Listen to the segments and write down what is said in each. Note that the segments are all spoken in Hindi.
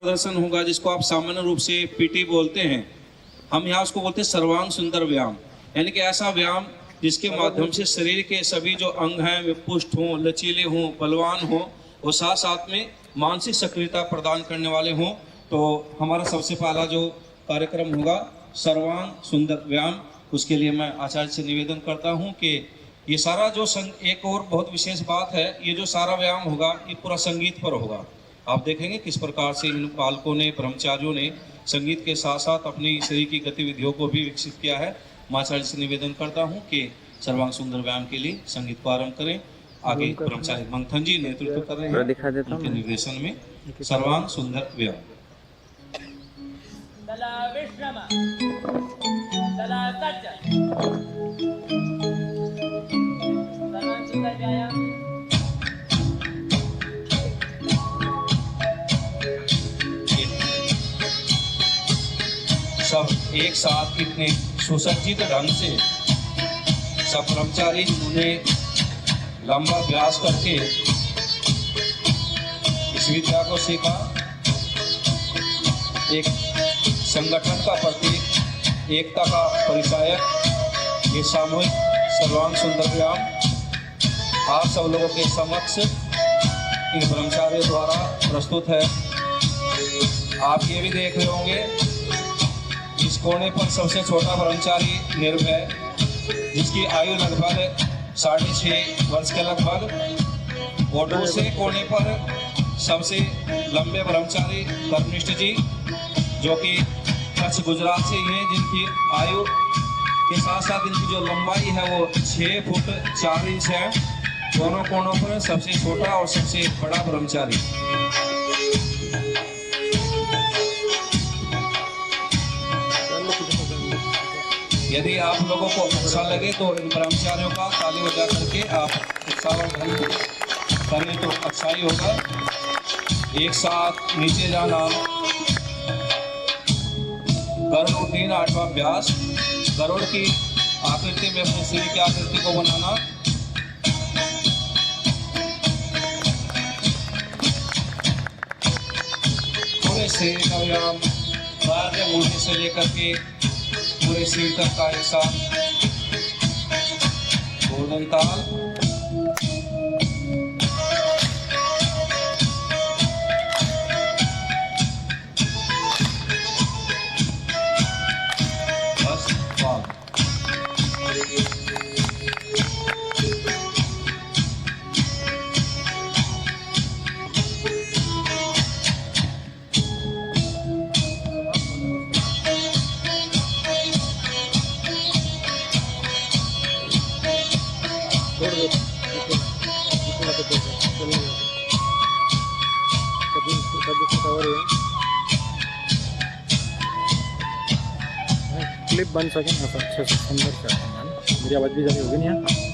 प्रदर्शन होगा जिसको आप सामान्य रूप से पीटी बोलते हैं। हम यहाँ उसको बोलते हैं सर्वांग सुंदर व्यायाम, यानी कि ऐसा व्यायाम जिसके माध्यम से शरीर के सभी जो अंग हैं वे पुष्ट हों, लचीले हों, बलवान हों और साथ साथ में मानसिक सक्रियता प्रदान करने वाले हों। तो हमारा सबसे पहला जो कार्यक्रम होगा सर्वांग सुंदर व्यायाम, उसके लिए मैं आचार्य से निवेदन करता हूँ कि ये सारा जो एक और बहुत विशेष बात है, ये जो सारा व्यायाम होगा ये पूरा संगीत पर होगा। आप देखेंगे किस प्रकार से इन बालकों ने, ब्रह्मचारियों ने संगीत के साथ साथ अपनी शरीर की गतिविधियों को भी विकसित किया है। मैं आचार्य से निवेदन करता हूं कि सर्वांग सुंदर व्यायाम के लिए संगीत को आरंभ करें। आगे ब्रह्मचारी मंथन जी नेतृत्व कर रहे हैं, दिखा देता उनके निर्देशन में सर्वांग सुंदर व्यायाम। सब एक साथ इतने सुसज्जित ढंग से सब ब्रह्मचारी उन्होंने लंबा अभ्यास करके इस विद्या को सीखा। एक संगठन का प्रतीक, एकता का परिचायक ये सामूहिक सर्वांग सुंदर व्यायाम आप सब लोगों के समक्ष इन ब्रह्मचारियों द्वारा प्रस्तुत है। आप ये भी देख रहे होंगे इस कोने पर सबसे छोटा ब्रह्मचारी निर्भय, जिसकी आयु लगभग 6.5 वर्ष के लगभग, और दूसरे कोने पर सबसे लंबे ब्रह्मचारी कर्मनिष्ठ जी जो कि कच्छ गुजरात से ही हैं, जिनकी आयु के साथ साथ इनकी जो लंबाई है वो 6 फुट 4 इंच है। दोनों कोनों पर सबसे छोटा और सबसे बड़ा ब्रह्मचारी। यदि आप लोगों को अच्छा लगे तो इन ब्रह्मचारियों का ताली बजा करके आप उत्साहवर्धन करें तो अच्छा ही होगा। एक साथ नीचे जाना, गरुड़ उड्डयन 8वां अभ्यास। गरुड़ की आकृति में अपने शरीर की आकृति को बनाना। पूरे शरीर का व्यायाम पैर के मूर्ति से लेकर के पूरे शरीर तक का एक साथ गोल्डन ताल। बस बात। क्लिप बन सके ना तो अच्छे से सुंदर से है ना। मेरी आवाज़ भी जानी होगी नहीं यहाँ।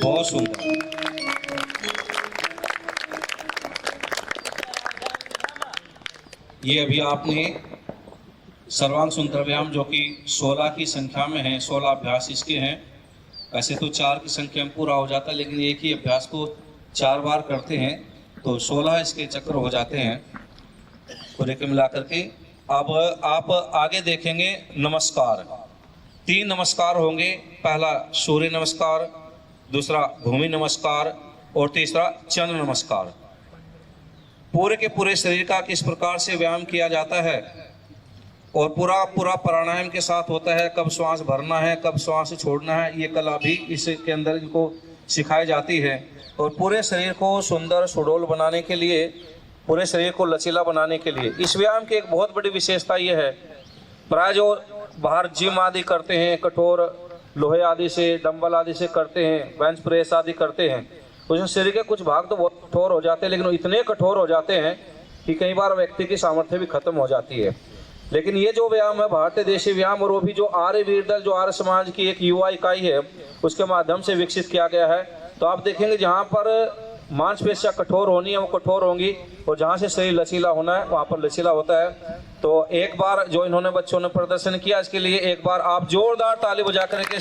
बहुत सुंदर। ये अभी आपने सर्वांग सुंदर व्यायाम जो कि 16 की संख्या में है, 16 अभ्यास इसके हैं। वैसे तो 4 की संख्या में पूरा हो जाता है, लेकिन एक ही अभ्यास को 4 बार करते हैं तो 16 इसके चक्र हो जाते हैं पूरे के मिलाकर के। अब आप आगे देखेंगे नमस्कार। 3 नमस्कार होंगे। पहला सूर्य नमस्कार, दूसरा भूमि नमस्कार और तीसरा चंद्र नमस्कार। पूरे के पूरे शरीर का किस प्रकार से व्यायाम किया जाता है और पूरा प्राणायाम के साथ होता है। कब श्वास भरना है, कब श्वास छोड़ना है, ये कला भी इसके अंदर इनको सिखाई जाती है। और पूरे शरीर को सुंदर सुडौल बनाने के लिए, पूरे शरीर को लचीला बनाने के लिए इस व्यायाम की एक बहुत बड़ी विशेषता ये है, प्राय जो बाहर जिम आदि करते हैं, कठोर लोहे आदि से, डंबल आदि से करते हैं, बेंच प्रेस आदि करते हैं, उसमें शरीर के कुछ भाग तो बहुत कठोर हो जाते हैं, लेकिन वो इतने कठोर हो जाते हैं कि कई बार व्यक्ति की सामर्थ्य भी खत्म हो जाती है। लेकिन ये जो व्यायाम है भारतीय देशी व्यायाम, और वो भी जो आर्य वीर दल, जो आर्य समाज की एक युवा इकाई है, उसके माध्यम से विकसित किया गया है। तो आप देखेंगे जहाँ पर मांसपेशियां कठोर होनी है वो कठोर होंगी, और जहाँ से शरीर लचीला होना है वहाँ पर लचीला होता है। तो एक बार जो इन्होंने बच्चों ने प्रदर्शन किया, इसके लिए एक बार आप जोरदार ताली बजा करके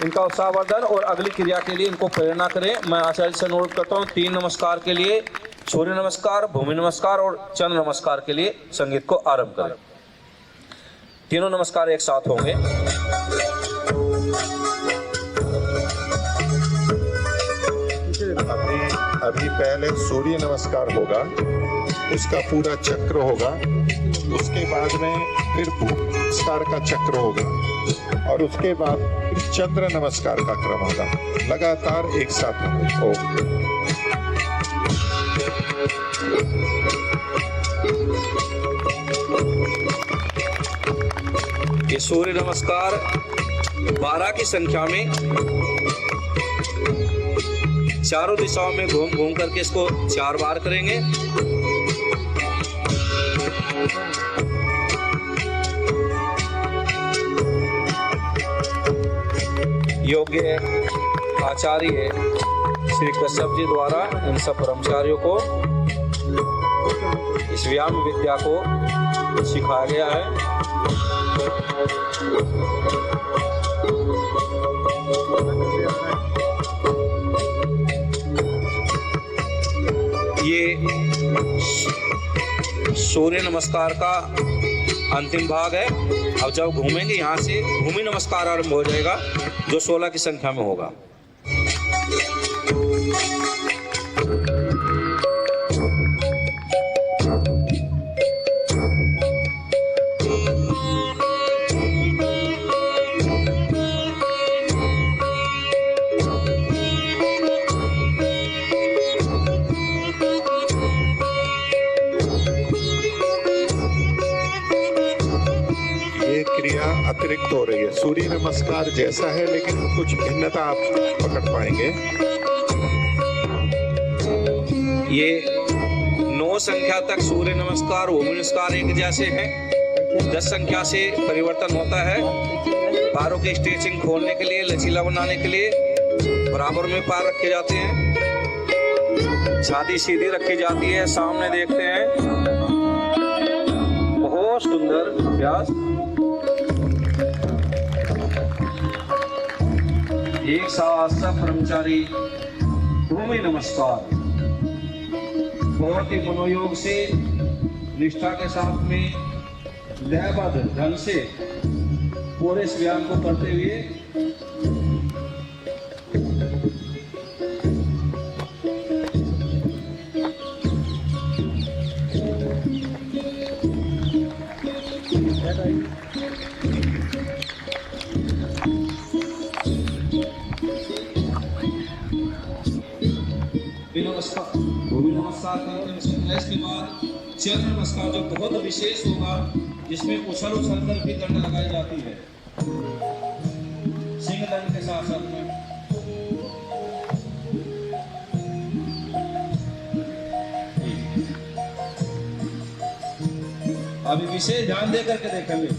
इनका उत्साहवर्धन और अगली क्रिया के लिए इनको प्रेरणा करें। मैं आचार्य से अनुरोध करता हूँ 3 नमस्कार के लिए, सूर्य नमस्कार, भूमि नमस्कार और चंद्र नमस्कार के लिए संगीत को आरंभ करें। तीनों नमस्कार एक साथ होंगे। अभी पहले सूर्य नमस्कार होगा, उसका पूरा चक्र होगा, उसके बाद में फिर भूमि नमस्कार का चक्र होगा, और उसके बाद फिर चंद्र नमस्कार का क्रम होगा। लगातार एक साथ होंगे। ये सूर्य नमस्कार 12 की संख्या में चारों दिशाओं में घूम घूम करके इसको 4 बार करेंगे। योग्य आचार्य श्री कश्यप जी द्वारा इन सब ब्रह्मचारियों को इस व्यायाम विद्या को सिखाया गया है। ये सूर्य नमस्कार का अंतिम भाग है। अब जब घूमेंगे यहाँ से भूमि नमस्कार आरंभ हो जाएगा, जो 16 की संख्या में होगा। अतिरिक्त हो रही है, सूर्य नमस्कार जैसा है लेकिन कुछ भिन्नता आप पकड़ पाएंगे। ये 9 संख्या तक सूर्य नमस्कार, भूमि नमस्कार एक जैसे हैं। 10 संख्या से परिवर्तन होता है। पैरों की स्ट्रेचिंग खोलने के लिए, लचीला बनाने के लिए बराबर में पैर रखे जाते हैं, छाती सीधी रखी जाती है, सामने देखते हैं। बहुत सुंदर अभ्यास। एक साथ ब्रह्मचारी भूमि नमस्कार बहुत ही मनोयोग से, निष्ठा के साथ में, लयबद्ध ढंग से पूरे इस व्यायाम को करते हुए भूमि नमस्कार करते हैं। इसके बाद चंद्र नमस्कार जो बहुत विशेष होगा, जिसमें उछल कर भी दंड लगाई जाती है, सिंह दंड के साथ साथ में। अभी विशेष ध्यान दे करके देखेंगे।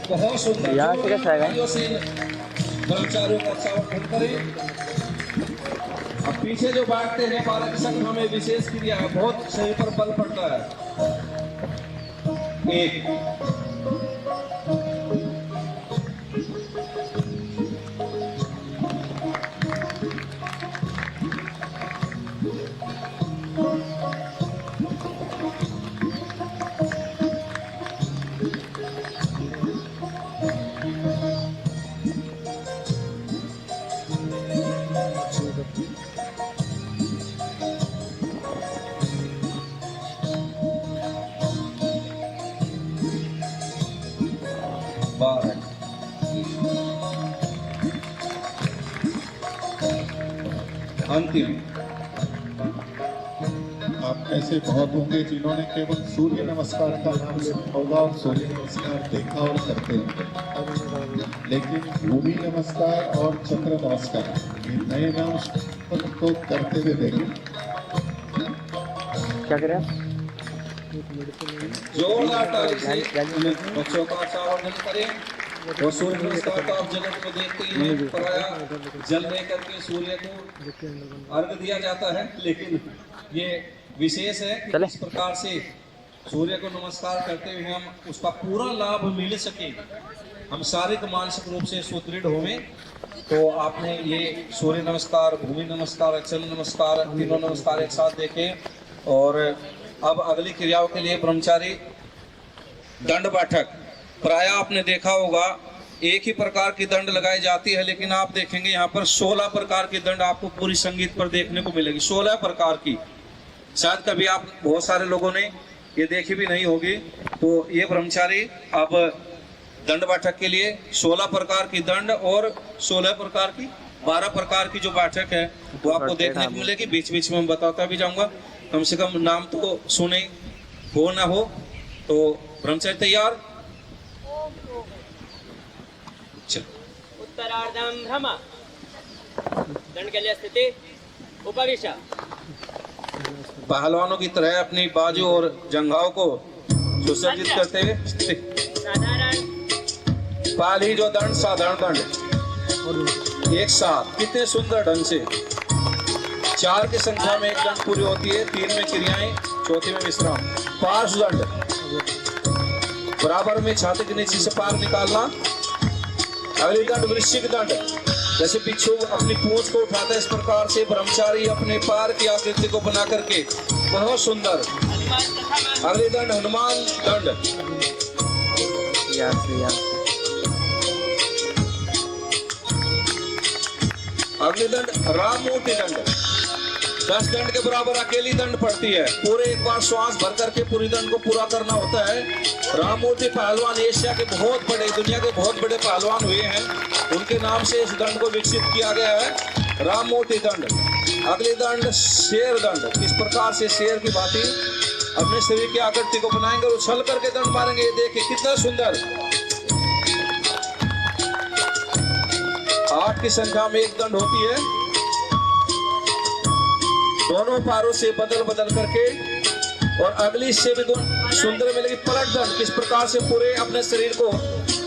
बहुत सुंदर कर्मचारियों का उत्साह करें। अब पीछे जो बैठते हैं 12 की संख्या में विशेष क्रिया है, बहुत शरीर पर बल पड़ता है। 1 अंतिम। आप ऐसे बहुत होंगे जिन्होंने केवल सूर्य नमस्कार का नाम सुना होगा और सूर्य नमस्कार देखा और करते होंगे, लेकिन भूमि नमस्कार और चक्र नमस्कार ये नए नाम को करते हुए देखें। क्या करें आप? जोरदार ताली से बच्चों का स्वागत करें। और सूर्य नमस्कार का आप जगत को देखते ही हैं, पराया जल दे करके सूर्य को अर्घ दिया जाता है, लेकिन ये विशेष है कि इस प्रकार से सूर्य को नमस्कार करते हुए हम उसका पूरा लाभ मिल सके, हम शारीरिक मानसिक रूप से सुदृढ़ हों। तो आपने ये सूर्य नमस्कार, भूमि नमस्कार, अचल नमस्कार, तीनों नमस्कार एक साथ देखे। और अब अगली क्रियाओं के लिए ब्रह्मचारी दंड बैठक। प्राय आपने देखा होगा एक ही प्रकार की दंड लगाई जाती है, लेकिन आप देखेंगे यहाँ पर 16 प्रकार की दंड आपको पूरी संगीत पर देखने को मिलेगी। 16 प्रकार की, शायद कभी आप बहुत सारे लोगों ने ये देखी भी नहीं होगी। तो ये ब्रह्मचारी अब दंड बैठक के लिए 16 प्रकार की दंड और 16 प्रकार की 12 प्रकार की जो बैठक है वो आपको देखने को मिलेगी। बीच बीच में मैं बताता भी जाऊंगा, कम से कम नाम तो सुने हो ना हो। तो ब्रह्मचारी तैयार? उत्तरार्धम भ्रम, दंड के लिए स्थिति उपविश। पहलवानों की तरह अपनी बाजू और जंघाओं को सुसज्जित करते हुए साधारण पहली जो दंड साधारण दंड एक साथ कितने सुंदर ढंग से 4 की संख्या में एक दंड पूरी होती है, 3 में क्रियाएं, चौथी में विश्राम। पार्श्व दंड बराबर में छाती के नीचे से पार निकालना। अगली दंड वृश्चिक दंड, जैसे बिच्छू अपनी पूंछ को उठाता है इस प्रकार से ब्रह्मचारी अपने पैर की आकृति को बना करके, बहुत सुंदर। अगली दंड हनुमान दंड, अगली दंड राम मूर्ति दंड। 10 दंड के बराबर अकेली दंड पड़ती है, पूरे एक बार श्वास भर करके पूरी दंड को पूरा करना होता है। राम मूर्ति पहलवान एशिया के बहुत बड़े, दुनिया के बहुत बड़े पहलवान हुए हैं, उनके नाम से इस दंड को विकसित किया गया है, राम मूर्ति दंड। अगली दंड शेर दंड, किस प्रकार से शेर की भांति अपने शरीर की आकृति को बनाएंगे और उछल करके दंड मारेंगे। ये देखिए कितना सुंदर। 8 की संख्या में एक दंड होती है, दोनों पैरों से बदल बदल करके। और अगली से भी सुंदर मिलेगी पलट दंड, किस प्रकार से पूरे अपने शरीर को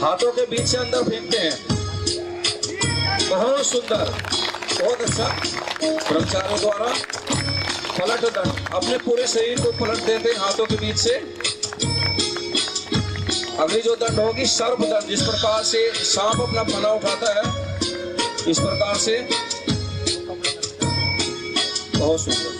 हाथों के बीच से अंदर फेंकते हैं, बहुत सुंदर, बहुत अच्छा। ब्रह्मचारियों द्वारा पलट दंड, अपने पूरे शरीर को पलट देते हैं हाथों के बीच से। अगली जो दंड होगी सर्प दंड, जिस प्रकार से सांप अपना फना उठाता है इस प्रकार से, बहुत सुंदर।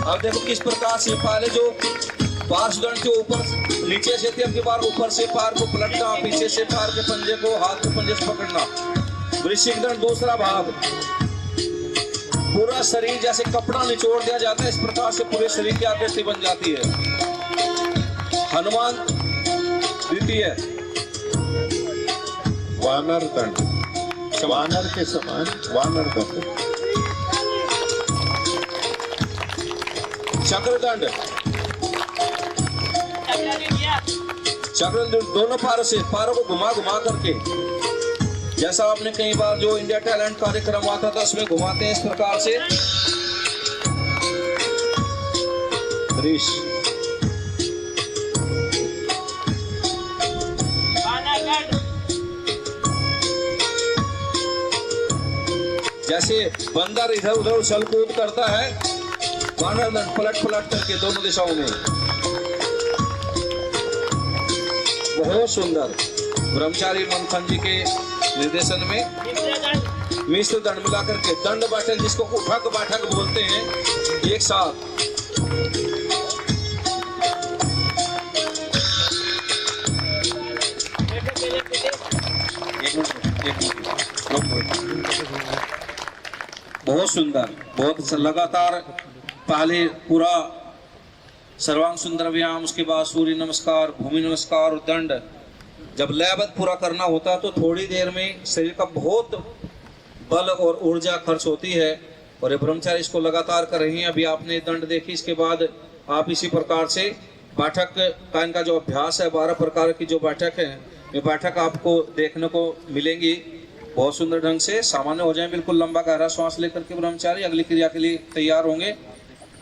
अब देखो किस प्रकार से पहले जो पार्श्व दंड के ऊपर नीचे से थी, अब की बार ऊपर से पैर को पलटना, पीछे से पैर के पंजे को हाथ के पंजे से पकड़ना। वृश्चिक दंड दूसरा भाग, पूरा शरीर जैसे कपड़ा निचोड़ दिया जाता है इस प्रकार से पूरे शरीर की आकृति बन जाती है। हनुमान द्वितीय वानर दंड, वानर के समान वानर दंड। चक्र दंड, चक्र दंड दोनों पैरों से, पैरों को घुमा घुमा करके, जैसा आपने कई बार जो इंडिया टैलेंट कार्यक्रम आता था उसमें घुमाते हैं इस प्रकार से। ऋष जैसे बंदर इधर उधर उछल कूद करता है, वानर दंड पलट पलट करके दोनों दिशाओं में, बहुत सुंदर। ब्रह्मचारी मंथन जी के निर्देशन में मिश्र दंड मिलाकर के दंड बैठक, जिसको उठक बैठक बोलते हैं, एक साथ। बहुत सुंदर, बहुत अच्छा। लगातार पहले पूरा सर्वांग सुंदर व्यायाम, उसके बाद सूर्य नमस्कार, भूमि नमस्कार और दंड। जब लयबद्ध पूरा करना होता है तो थोड़ी देर में शरीर का बहुत बल और ऊर्जा खर्च होती है, और ये ब्रह्मचारी इसको लगातार कर रही हैं। अभी आपने दंड देखी, इसके बाद आप इसी प्रकार से बैठक का इनका जो अभ्यास है, 12 प्रकार की जो बैठक है, ये बैठक आपको देखने को मिलेंगी। बहुत सुंदर ढंग से सामान्य हो जाएं, बिल्कुल लंबा गहरा श्वास लेकर के ब्रह्मचारी अगली क्रिया के लिए तैयार होंगे।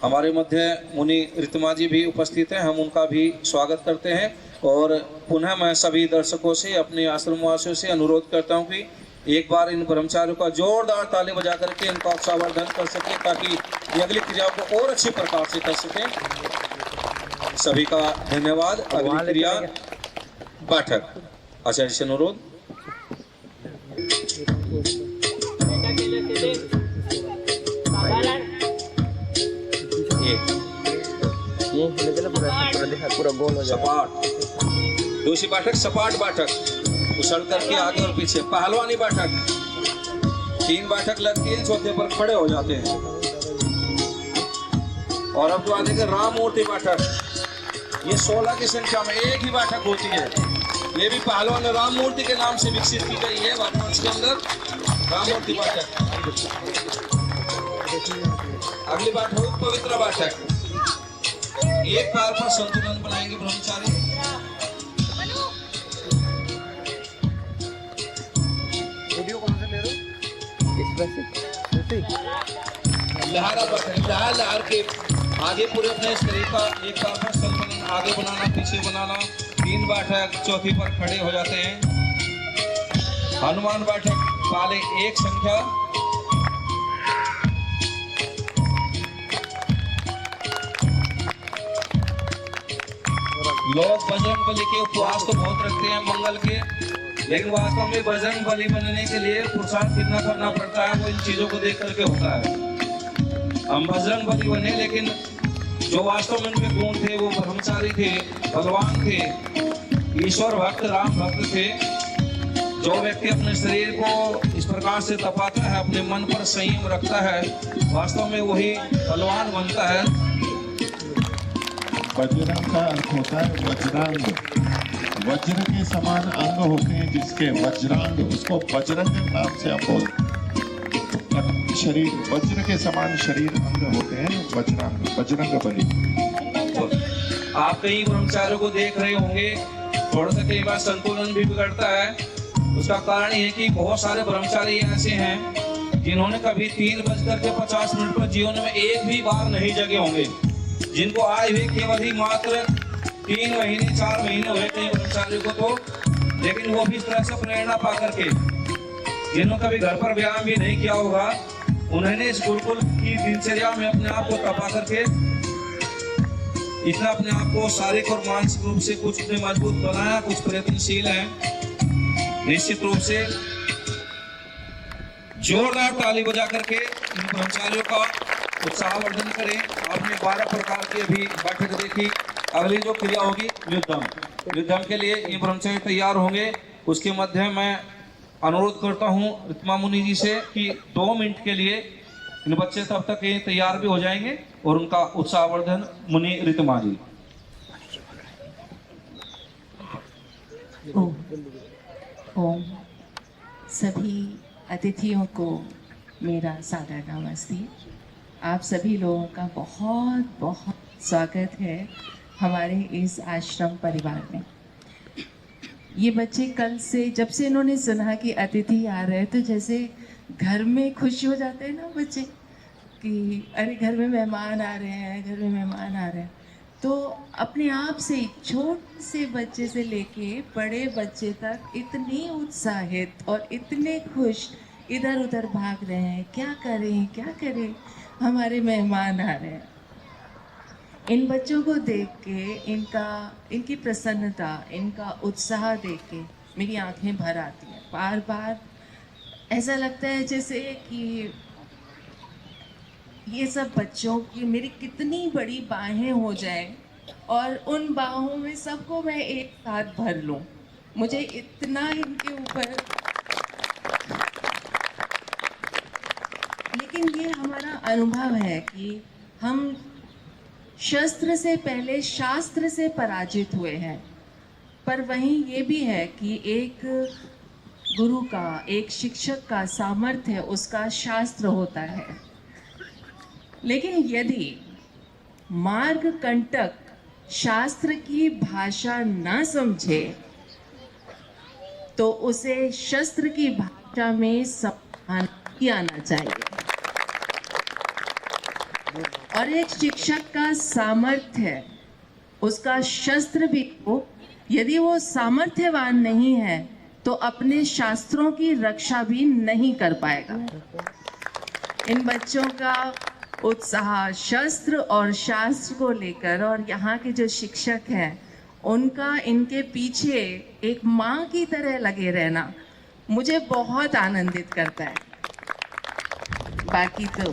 हमारे मध्य मुनि रितमा जी भी उपस्थित हैं, हम उनका भी स्वागत करते हैं। और पुनः मैं सभी दर्शकों से, अपने आश्रमवासियों से अनुरोध करता हूं कि एक बार इन ब्रह्मचारियों का जोरदार ताली बजा करके इनका उत्साहवर्धन कर सके, ताकि ये अगली क्रिया को और अच्छी प्रकार से कर सकें। सभी का धन्यवाद। अगली क्रिया बैठक। आचार्य से अनुरोध। बेटा के लिए सीधे साधारण पूरा गोल हो जाए। सपाट। दूसरी बैठक सपाट बैठक, उछल करके आगे और पीछे। पहलवानी बैठक, 3 बैठक लगती है, चौथे पर खड़े हो जाते हैं। और अब जो आगे के राम मूर्ति बैठक, ये 16 की संख्या में एक ही बैठक होती है। ये भी पहलवान राम मूर्ति के नाम से विकसित की गई है वर्तमान के अंदर, राम मूर्ति बैठक। अगली बात हो पवित्र बैठक। एक पैर पर संतुलन बनाएंगे ब्रह्मचारी। वीडियो कौन से ले रहे हो? लहरा बैठक, लहर के आगे पूरे अपने शरीर का एक पैर पर संतुलन, आगे बनाना पीछे बनाना। 3 बैठक, चौथी पर खड़े हो जाते हैं। हनुमान बैठक, पहले एक संख्या। लोग बजरंग बली के उपवास तो बहुत रखते हैं मंगल के, लेकिन वास्तव में बजरंग बली बनने के लिए पुरुषार्थ कितना करना पड़ता है, वो इन चीजों को देख करके होता है। हम बजरंग बली बने, लेकिन जो वास्तव में उनके गुण थे, वो ब्रह्मचारी थे, बलवान थे, ईश्वर भक्त, राम भक्त थे। जो व्यक्ति अपने शरीर को इस प्रकार से तपाता है, अपने मन पर संयम रखता है, वास्तव में वही बलवान बनता है। बजरंग का अर्थ होता है वज्रांग। वज्र के समान अंग होते हैं जिसके, वज्रांग, उसको बजरंग नाम से आप बोलते। शरीर वज्र के समान शरीर अंग होते हैं वज्रांग, बजरंग बली। आप कई ब्रह्मचारियों को देख रहे होंगे, थोड़ा सा कई बार संतुलन भी बिगड़ता है। उसका कारण ये है कि बहुत सारे ब्रह्मचारी ऐसे हैं जिन्होंने कभी 3:50 पर जीवन में एक भी बार नहीं जगे होंगे, जिनको आए हुए केवल ही मात्र 3 महीने 4 महीने हुए कई ब्रह्मचारियों को तो, लेकिन वो भी इस तरह से प्रेरणा पा करके, जिन्होंने कभी घर पर व्यायाम भी नहीं किया होगा, उन्होंने इस गुरुकुल की दिनचर्या में अपने आप को तपा करके इतना अपने आप को शारीरिक और मानसिक रूप से कुछ इतने मजबूत बनाया, कुछ प्रयत्नशील हैं। निश्चित रूप से जोरदार ताली बजा करके इन ब्रह्मचारियों का उत्साहवर्धन करें। आपने 12 प्रकार की अभी बैठक देखी। अगली जो क्रिया होगी युद्धम, युद्धम के लिए ये ब्रह्मचारी तैयार होंगे। उसके मध्य मैं अनुरोध करता हूँ रितमा मुनि जी से कि 2 मिनट के लिए इन बच्चे तब तक ये तैयार भी हो जाएंगे, और उनका उत्साहवर्धन मुनि रितमा जी। ओम सभी अतिथियों को मेरा सादर नमस्ते। आप सभी लोगों का बहुत बहुत स्वागत है हमारे इस आश्रम परिवार में। ये बच्चे कल से, जब से इन्होंने सुना कि अतिथि आ रहे हैं, तो जैसे घर में खुश हो जाते हैं ना बच्चे कि अरे घर में मेहमान आ रहे हैं, घर में मेहमान आ रहे हैं। तो अपने आप से छोटे से बच्चे से लेके बड़े बच्चे तक इतने उत्साहित और इतने खुश इधर उधर भाग रहे हैं, क्या करें क्या करें, हमारे मेहमान आ रहे हैं। इन बच्चों को देख के, इनकी प्रसन्नता, इनका उत्साह देख के मेरी आंखें भर आती हैं। बार बार ऐसा लगता है जैसे कि ये सब बच्चों की मेरी कितनी बड़ी बाहें हो जाएं और उन बाहों में सबको मैं एक साथ भर लूं। मुझे इतना इनके ऊपर, लेकिन ये हमारा अनुभव है कि हम शस्त्र से पहले शास्त्र से पराजित हुए हैं। पर वहीं ये भी है कि एक गुरु का, एक शिक्षक का सामर्थ्य उसका शास्त्र होता है। लेकिन यदि मार्ग कंटक शास्त्र की भाषा ना समझे तो उसे शस्त्र की भाषा में समझाना आना चाहिए। और एक शिक्षक का सामर्थ्य है, उसका शस्त्र भी हो, यदि वो सामर्थ्यवान नहीं है तो अपने शास्त्रों की रक्षा भी नहीं कर पाएगा। इन बच्चों का उत्साह शस्त्र और शास्त्र को लेकर, और यहाँ के जो शिक्षक हैं उनका इनके पीछे एक माँ की तरह लगे रहना मुझे बहुत आनंदित करता है। बाकी तो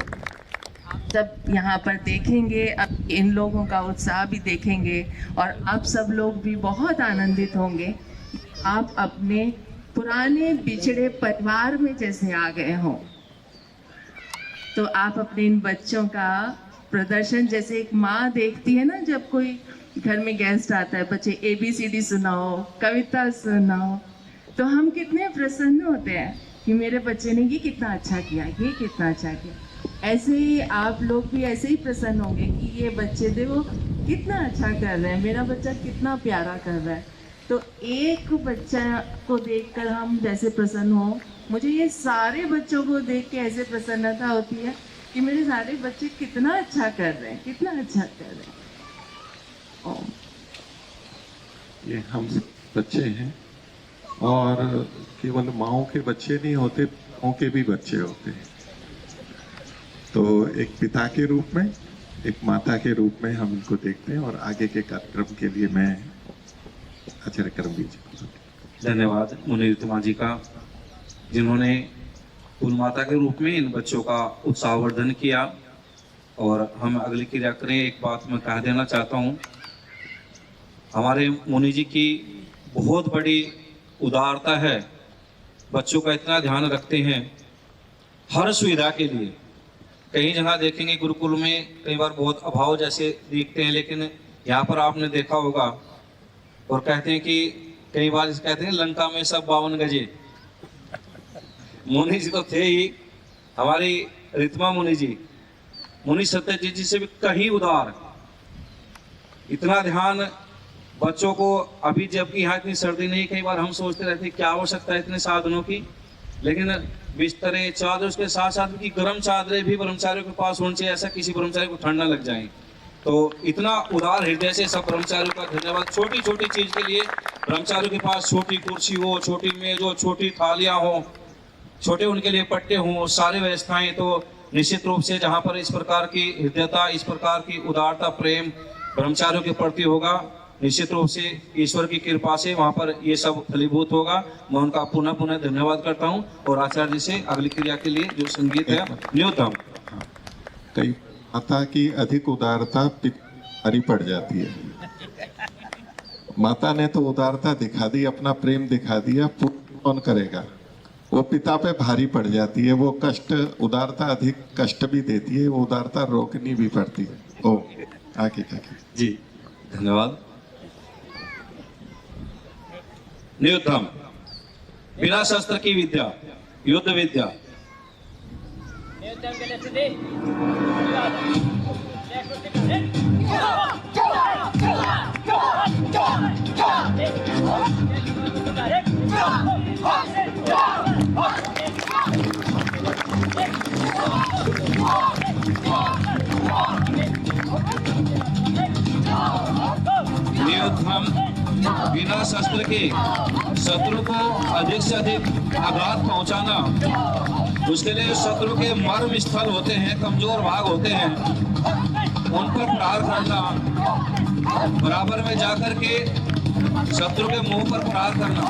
सब यहाँ पर देखेंगे, अब इन लोगों का उत्साह भी देखेंगे और आप सब लोग भी बहुत आनंदित होंगे। आप अपने पुराने बिछड़े परिवार में जैसे आ गए हों, तो आप अपने इन बच्चों का प्रदर्शन, जैसे एक माँ देखती है ना जब कोई घर में गेस्ट आता है, बच्चे ABCD सुनाओ, कविता सुनाओ, तो हम कितने प्रसन्न होते हैं कि मेरे बच्चे ने ये कितना अच्छा किया, ये कितना अच्छा किया। ऐसे ही आप लोग भी ऐसे ही प्रसन्न होंगे कि ये बच्चे देखो कितना अच्छा कर रहे हैं, मेरा बच्चा कितना प्यारा कर रहा है। तो एक बच्चा को देखकर हम जैसे प्रसन्न हो, मुझे ये सारे बच्चों को देख के ऐसे प्रसन्नता होती है कि मेरे सारे बच्चे कितना अच्छा कर रहे हैं, कितना अच्छा कर रहे हैं। ओम। ये हम बच्चे हैं और केवल माँओं के बच्चे नहीं होते, पिताओं के भी बच्चे होते हैं। तो एक पिता के रूप में, एक माता के रूप में हम इनको देखते हैं। और आगे के कार्यक्रम के लिए मैं आचार्य करमवीर जी, धन्यवाद मुनीर मांझी का, जिन्होंने कुलमाता के रूप में इन बच्चों का उत्साहवर्धन किया। और हम अगली क्रिया करें। एक बात मैं कह देना चाहता हूँ, हमारे मुनि जी की बहुत बड़ी उदारता है, बच्चों का इतना ध्यान रखते हैं हर सुविधा के लिए। कई जगह देखेंगे गुरुकुल में कई बार बहुत अभाव जैसे दिखते हैं, लेकिन यहाँ पर आपने देखा होगा। और कहते हैं कि कई बार कहते हैं लंका में सब 52 गजे। मुनि जी तो थे ही, हमारी रितमा मुनि जी, मुनि सत्यजीत जी से भी कहीं उदार, इतना ध्यान बच्चों को। अभी जबकि यहाँ इतनी सर्दी नहीं, कई बार हम सोचते रहते क्या आवश्यकता है इतने साधनों की, लेकिन बिस्तरे चादर उसके साथ साथ की गर्म चादरें भी ब्रह्मचारियों के पास होनी चाहिए, ऐसा किसी ब्रह्मचारी को ठंड न लग जाए। तो इतना उदार हृदय से सब ब्रह्मचारियों का धन्यवाद। छोटी छोटी चीज के लिए ब्रह्मचारियों के पास छोटी कुर्सी हो, छोटी मेज हो, छोटी थालियां हो, छोटे उनके लिए पट्टे हों, सारी व्यवस्थाएं, तो निश्चित रूप से जहाँ पर इस प्रकार की हृदयता, इस प्रकार की उदारता, प्रेम ब्रह्मचारियों के प्रति होगा, निश्चित रूप से ईश्वर की कृपा से वहाँ पर ये सब फलीभूत होगा। मैं उनका पुनः पुनः धन्यवाद करता हूँ। और आचार्य जी से अगली क्रिया के लिए जो संगीत है न्यूनतम। कई माता की अधिक उदारता भारी पड़ जाती है। माता ने तो उदारता दिखा दी, अपना प्रेम दिखा दिया, कौन करेगा? वो पिता पे भारी पड़ जाती है। वो कष्ट, उदारता अधिक कष्ट भी देती है, वो उदारता रोकनी भी पड़ती है। ओ आगे जी धन्यवाद। न्यूनतम बिना शस्त्र की विद्या, युद्ध विद्या। न्यूनतम के लिए स्थिति न्यूनतम बिना शस्त्र के शत्रु को अधिक से अधिक आघात पहुंचाना, उसके लिए शत्रु के मर्म स्थल होते हैं, कमजोर भाग होते हैं, उन पर प्रहार करना, बराबर में जाकर के शत्रु के मुंह पर प्रहार करना,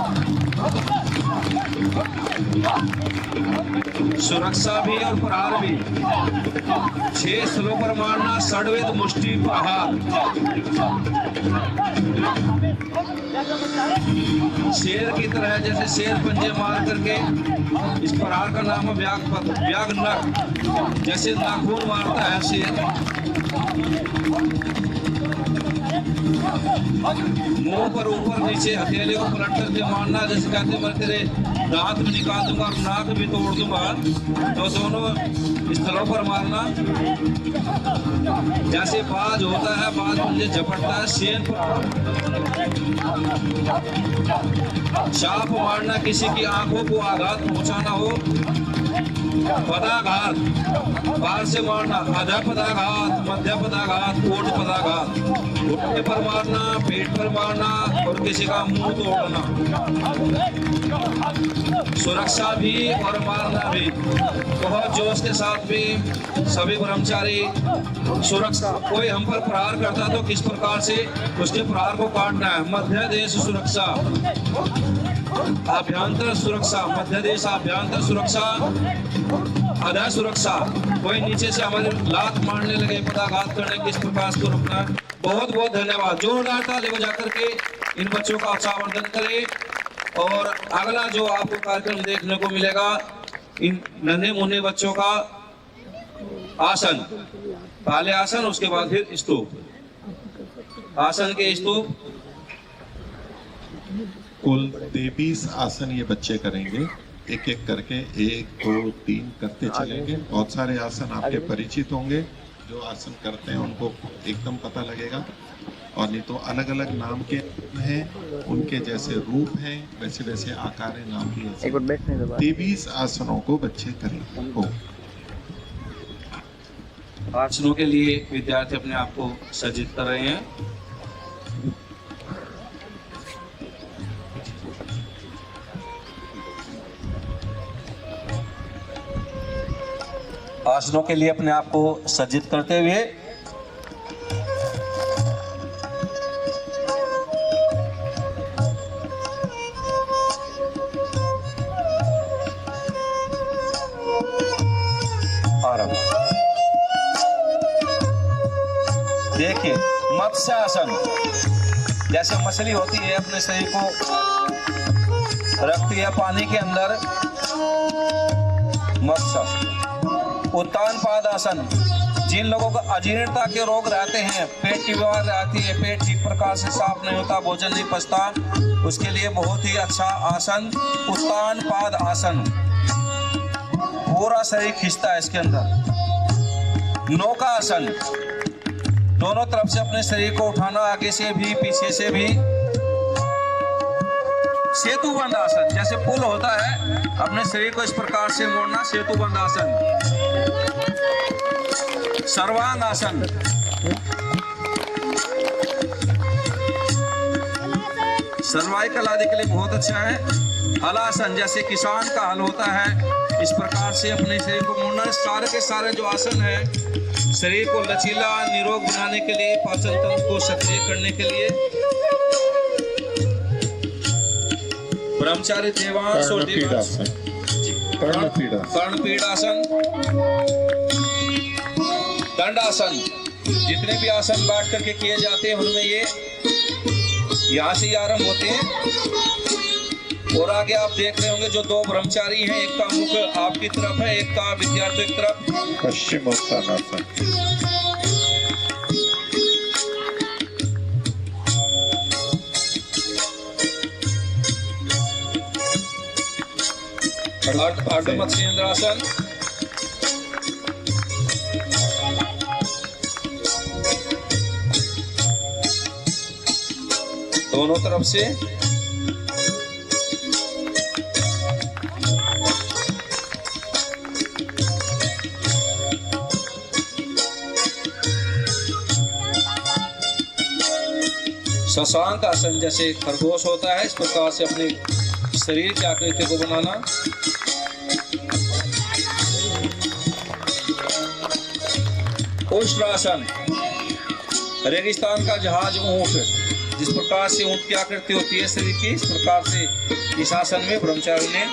सुरक्षा भी और प्रहार भी। 6 स्थलों पर मारना, षड्वेद मुष्टि प्रहार। शेर की तरह, जैसे शेर पंजे मार करके, इस प्रहार का नाम है व्याघ्र नख, जैसे नाखून मारता है शेर। मुंह पर ऊपर नीचे हथेली को पलट करके मारना, जैसे कहते मैं तेरे दांत भी निकाल दूंगा और नाक भी तोड़ दूंगा। तो दोनों स्थलों पर मारना। जैसे बाज होता है, बाज पंजे झपटता है, शेर पर चाप मारना, किसी की आंखों को आघात पहुंचाना हो। पदाघात, बाहर से मारना, आधा पदाघात, मध्य पदाघात, ओठ पदाघात, घुटने पर मारना, पेट पर मारना और किसी का मुंह तोड़ना। सुरक्षा भी और मारना भी बहुत जोश के साथ भी सभी ब्रह्मचारी सुरक्षा। कोई हम पर प्रहार करता तो किस प्रकार से उसके प्रहार को काटना है। मध्य देश सुरक्षा, अभ्यंतर सुरक्षा, मध्य देश अभ्यंतर सुरक्षा, अधा सुरक्षा। कोई नीचे से हमारे लात मारने लगे, पदाघात करने, किस प्रकार को रोकना है। बहुत बहुत धन्यवाद। जोरदार ताली बजा करके इन बच्चों का उत्साहवर्धन करें। और अगला जो आपको कार्यक्रम देखने को मिलेगा, इन नन्हे मुन्ने बच्चों का आसन, पहले आसन उसके बाद फिर स्तूप। आसन के स्तूप कुल 23 आसन ये बच्चे करेंगे, एक एक करके 1 2 3 करते चलेंगे। बहुत सारे आसन आपके परिचित होंगे, जो आसन करते हैं उनको एकदम पता लगेगा। और नहीं तो अलग अलग नाम के हैं, उनके जैसे रूप हैं, वैसे वैसे आकार है, नाम भी ऐसे। 23 आसनों को बच्चे करेंगे। आसनों के लिए विद्यार्थी अपने आप को सज्जित कर रहे हैं। आसनों के लिए अपने आप को सज्जित करते हुए आरंभ। देखिए, मत्स्य आसन, जैसे मछली होती है अपने शरीर को रखती है पानी के अंदर, मत्स्य। उत्तान पाद आसन, जिन लोगों को अजीर्णता के रोग रहते हैं, पेट की बीमारी रहती है, पेट ठीक प्रकार से साफ नहीं होता, भोजन नहीं पचता, उसके लिए बहुत ही अच्छा आसन उत्तान पाद आसन। पूरा शरीर खींचता है इसके अंदर। नौका आसन, दोनों तरफ से अपने शरीर को उठाना, आगे से भी पीछे से भी। सेतुबंध आसन, जैसे पुल होता है, अपने शरीर को इस प्रकार से मोड़ना, सेतुबंध आसन। सर्वांग आसन, सर्वाइकल आदि के लिए बहुत अच्छा है। हलासन, जैसे किसान का हल होता है, इस प्रकार से अपने शरीर को मोड़ना। सारे के सारे जो आसन है, शरीर को लचीला निरोग बनाने के लिए, पाचन तंत्र को सक्रिय करने के लिए। ब्रह्मचारी देवांश और कर्णपीडासन, दंडासन, जितने भी आसन बैठ करके किए जाते हैं उनमें ये यहाँ से आरंभ होते हैं। और आगे आप देख रहे होंगे जो दो ब्रह्मचारी हैं, एक का मुख आपकी तरफ है, एक का विद्यार्थियों की तरफ। पश्चिमोत्तानासन, अर्ध मत्स्येंद्रासन, दोनों तरफ से। शशांक आसन, जैसे खरगोश होता है, इस प्रकार से अपने शरीर की आकृति को बनाना। उष्ट्रासन, रेगिस्तान का जहाज ऊंट, जिस प्रकार से ऊंट की आकृति होती है शरीर की, इस प्रकार से इस आसन में ब्रह्मचारी ने।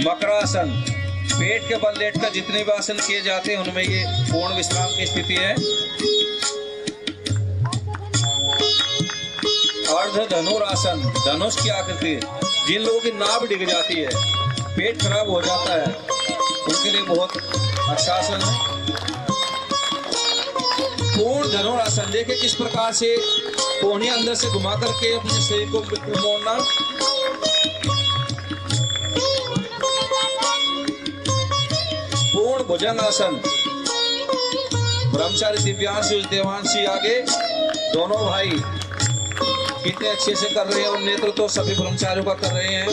मकरासन, पेट के बल लेट कर जितने भी आसन किए जाते हैं उनमें ये पूर्ण विश्राम की स्थिति है। अर्ध धनुरासन, धनुष की आकृति, जिन लोगों की नाभ डिग जाती है, पेट खराब हो जाता है, उनके लिए बहुत अच्छा आसन है। पूर्ण धनुरासन, देखिए किस प्रकार से कोहनी अंदर से घुमा करके अपने शरीर को मोड़ना। भुजंगासन। ब्रह्मचारी दिव्यांशी और देवांशी आगे, दोनों भाई कितने अच्छे से कर रहे हैं और नेतृत्व तो सभी ब्रह्मचारियों का कर रहे हैं।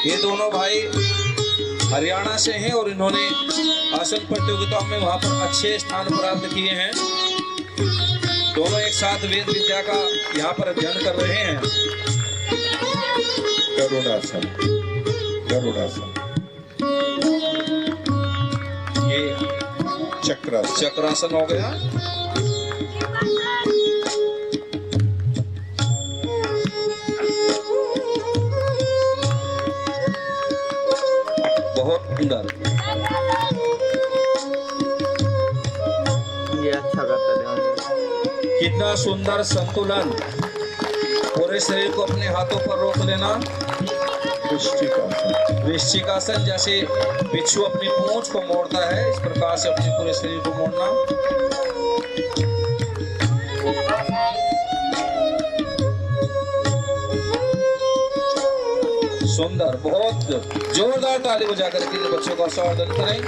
ये दोनों भाई हरियाणा से हैं और इन्होंने आसन प्रतियोगिताओं में वहां पर अच्छे स्थान प्राप्त किए हैं। दोनों एक साथ वेद विद्या का यहाँ पर अध्ययन कर रहे हैं। गरुड़ासन, गरुड़ासन, ये चक्रासन, चक्रासन हो गया। बहुत सुंदर, ये अच्छा करता है। कितना सुंदर संतुलन, पूरे शरीर को अपने हाथों पर रोक लेना। वृश्चिकासन, वृश्चिकासन, जैसे बिच्छू अपनी पूंछ को मोड़ता है इस प्रकार से अपने पूरे शरीर को मोड़ना। सुंदर, बहुत जोरदार ताली बजा करके इन बच्चों का स्वागत करें।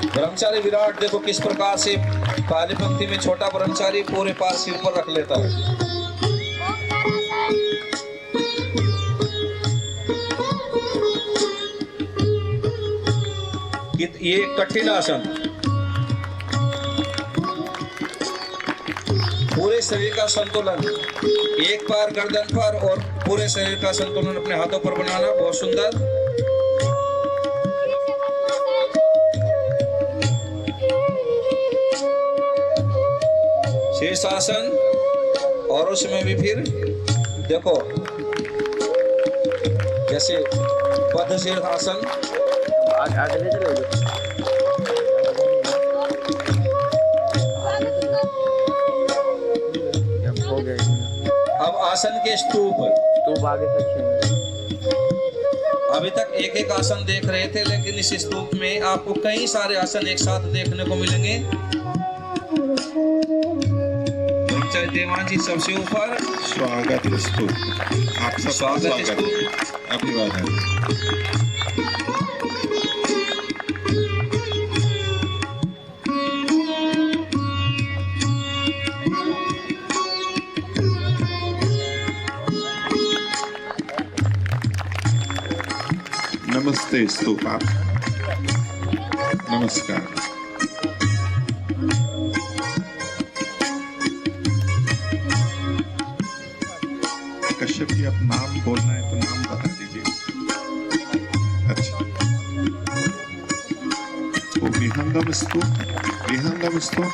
ब्रह्मचारी विराट देखो किस प्रकार से पहली पंक्ति में छोटा ब्रह्मचारी पूरे पार सिर पर रख लेता है। ये कठिन आसन, पूरे शरीर का संतुलन, एक बार गर्दन पर और पूरे शरीर का संतुलन अपने हाथों पर बनाना। बहुत सुंदर। शीर्षासन, और उसमें भी फिर देखो जैसे बद्ध शीर्षासन। आगे ले चलो। अब आसन के स्तूप, तो आगे सेक्शन। अभी तक एक एक आसन देख रहे थे, लेकिन इस स्तूप में आपको कई सारे आसन एक साथ देखने को मिलेंगे। ब्रह्मचारी देवान जी सबसे ऊपर स्वागत स्तूप। आप सब स्वागत स्तूप। अभिवादन। नमस्ते स्तूप। आप नमस्कार। कश्यप जी, आप नाम बोलना है तो नाम बता दीजिए। अच्छा, वो विहंगम स्तूप, विहंगम स्तूप।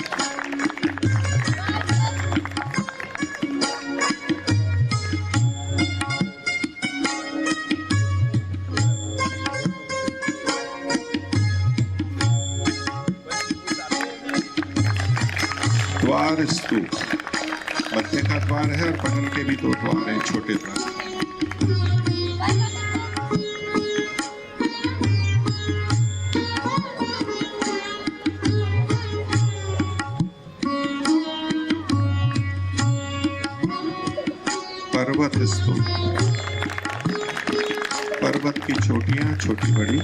द्वार स्तूप, मध्य का द्वार है और बगल के भी दो द्वार हैं, छोटे द्वार। पर्वत स्तूप, पर्वत की चोटियां छोटी बड़ी।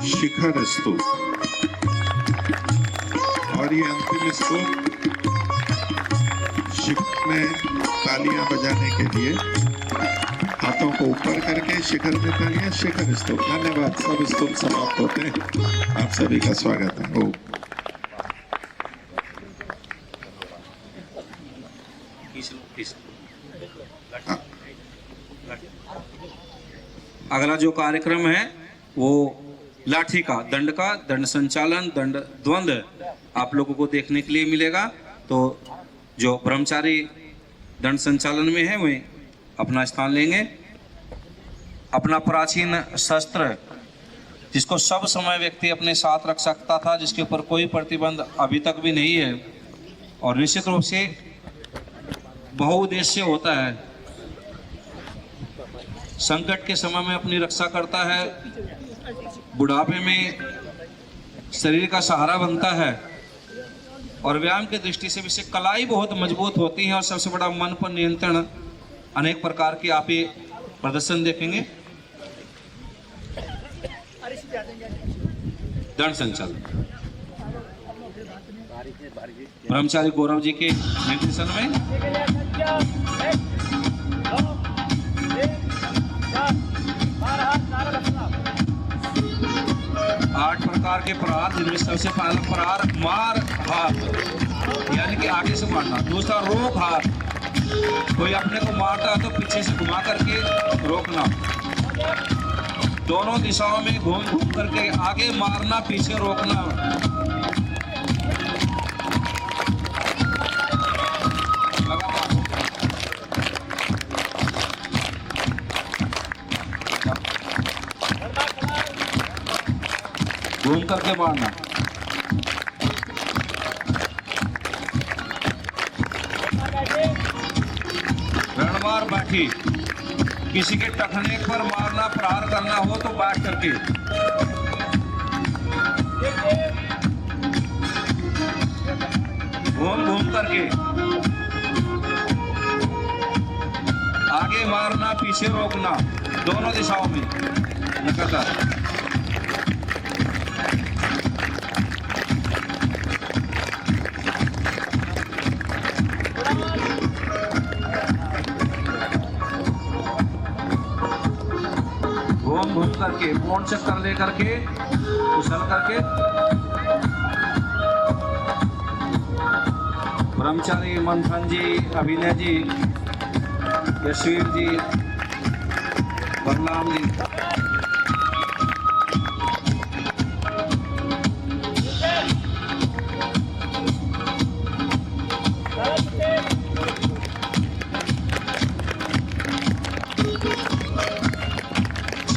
शिखर स्तूप, और ये अंतिम स्तूप शिखर में तालियां बजाने के लिए हाथों को ऊपर करके शिखर में तालियां, शिखर स्तूप। धन्यवाद। सब स्तूप समाप्त होते हैं। आप सभी का स्वागत है। ओ अगला जो कार्यक्रम है वो लाठी का, दंड का, दंड संचालन, दंड द्वंद्व आप लोगों को देखने के लिए मिलेगा। तो जो ब्रह्मचारी दंड संचालन में है वे अपना स्थान लेंगे। अपना प्राचीन शस्त्र जिसको सब समय व्यक्ति अपने साथ रख सकता था, जिसके ऊपर कोई प्रतिबंध अभी तक भी नहीं है और निश्चित रूप से बहुउद्देश्य होता है, संकट के समय में अपनी रक्षा करता है, बुढ़ापे में शरीर का सहारा बनता है और व्यायाम की दृष्टि से इससे कलाई बहुत मजबूत होती है और सबसे बड़ा मन पर नियंत्रण। अनेक प्रकार के आप ये प्रदर्शन देखेंगे। दंड संचालन ब्रह्मचारी गौरव जी के निर्देशन में आठ प्रकार के प्रहार, जिनमें सबसे पहला प्रहार मार हाथ, यानी कि आगे से मारना। दूसरा रोक हाथ, कोई अपने को मारता है तो पीछे से घुमा करके रोकना। दोनों दिशाओं में घूम घूम करके आगे मारना, पीछे रोकना। घूम करके मारना। रणमार बैठी, किसी के टखने पर मारना, प्रहार करना हो तो बैठ करके। घूम घूम करके आगे मारना, पीछे रोकना, दोनों दिशाओं में लगातार। घूम करके पूर्ण चक्कर ले करके उछल करके। ब्रह्मचारी मंथन जी, अभिनय जी, यशवीर जी, बलराम जी।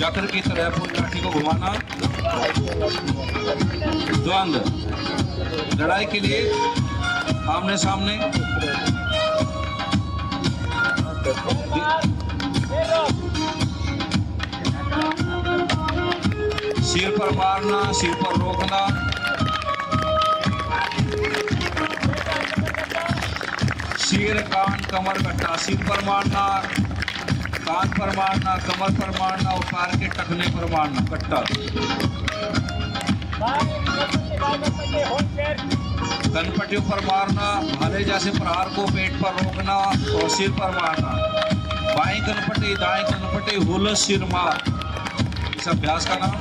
चक्र की तरह पूरी लाठी को घुमाना। द्वंद्व, लड़ाई के लिए आमने सामने। सिर पर मारना, सिर पर रोकना। सिर, कान, कमर कट्टा। सिर पर मारना, कान पर मारना, कमर पर मारना और पैर के टखने पर मारना, कट्टा। कनपटियों पर मारना, भाले जैसे प्रहार को पेट पर रोकना और सिर पर मारना। बाएं कनपटी, दाएं कनपटी, हुल, सिर मार। इस अभ्यास का नाम।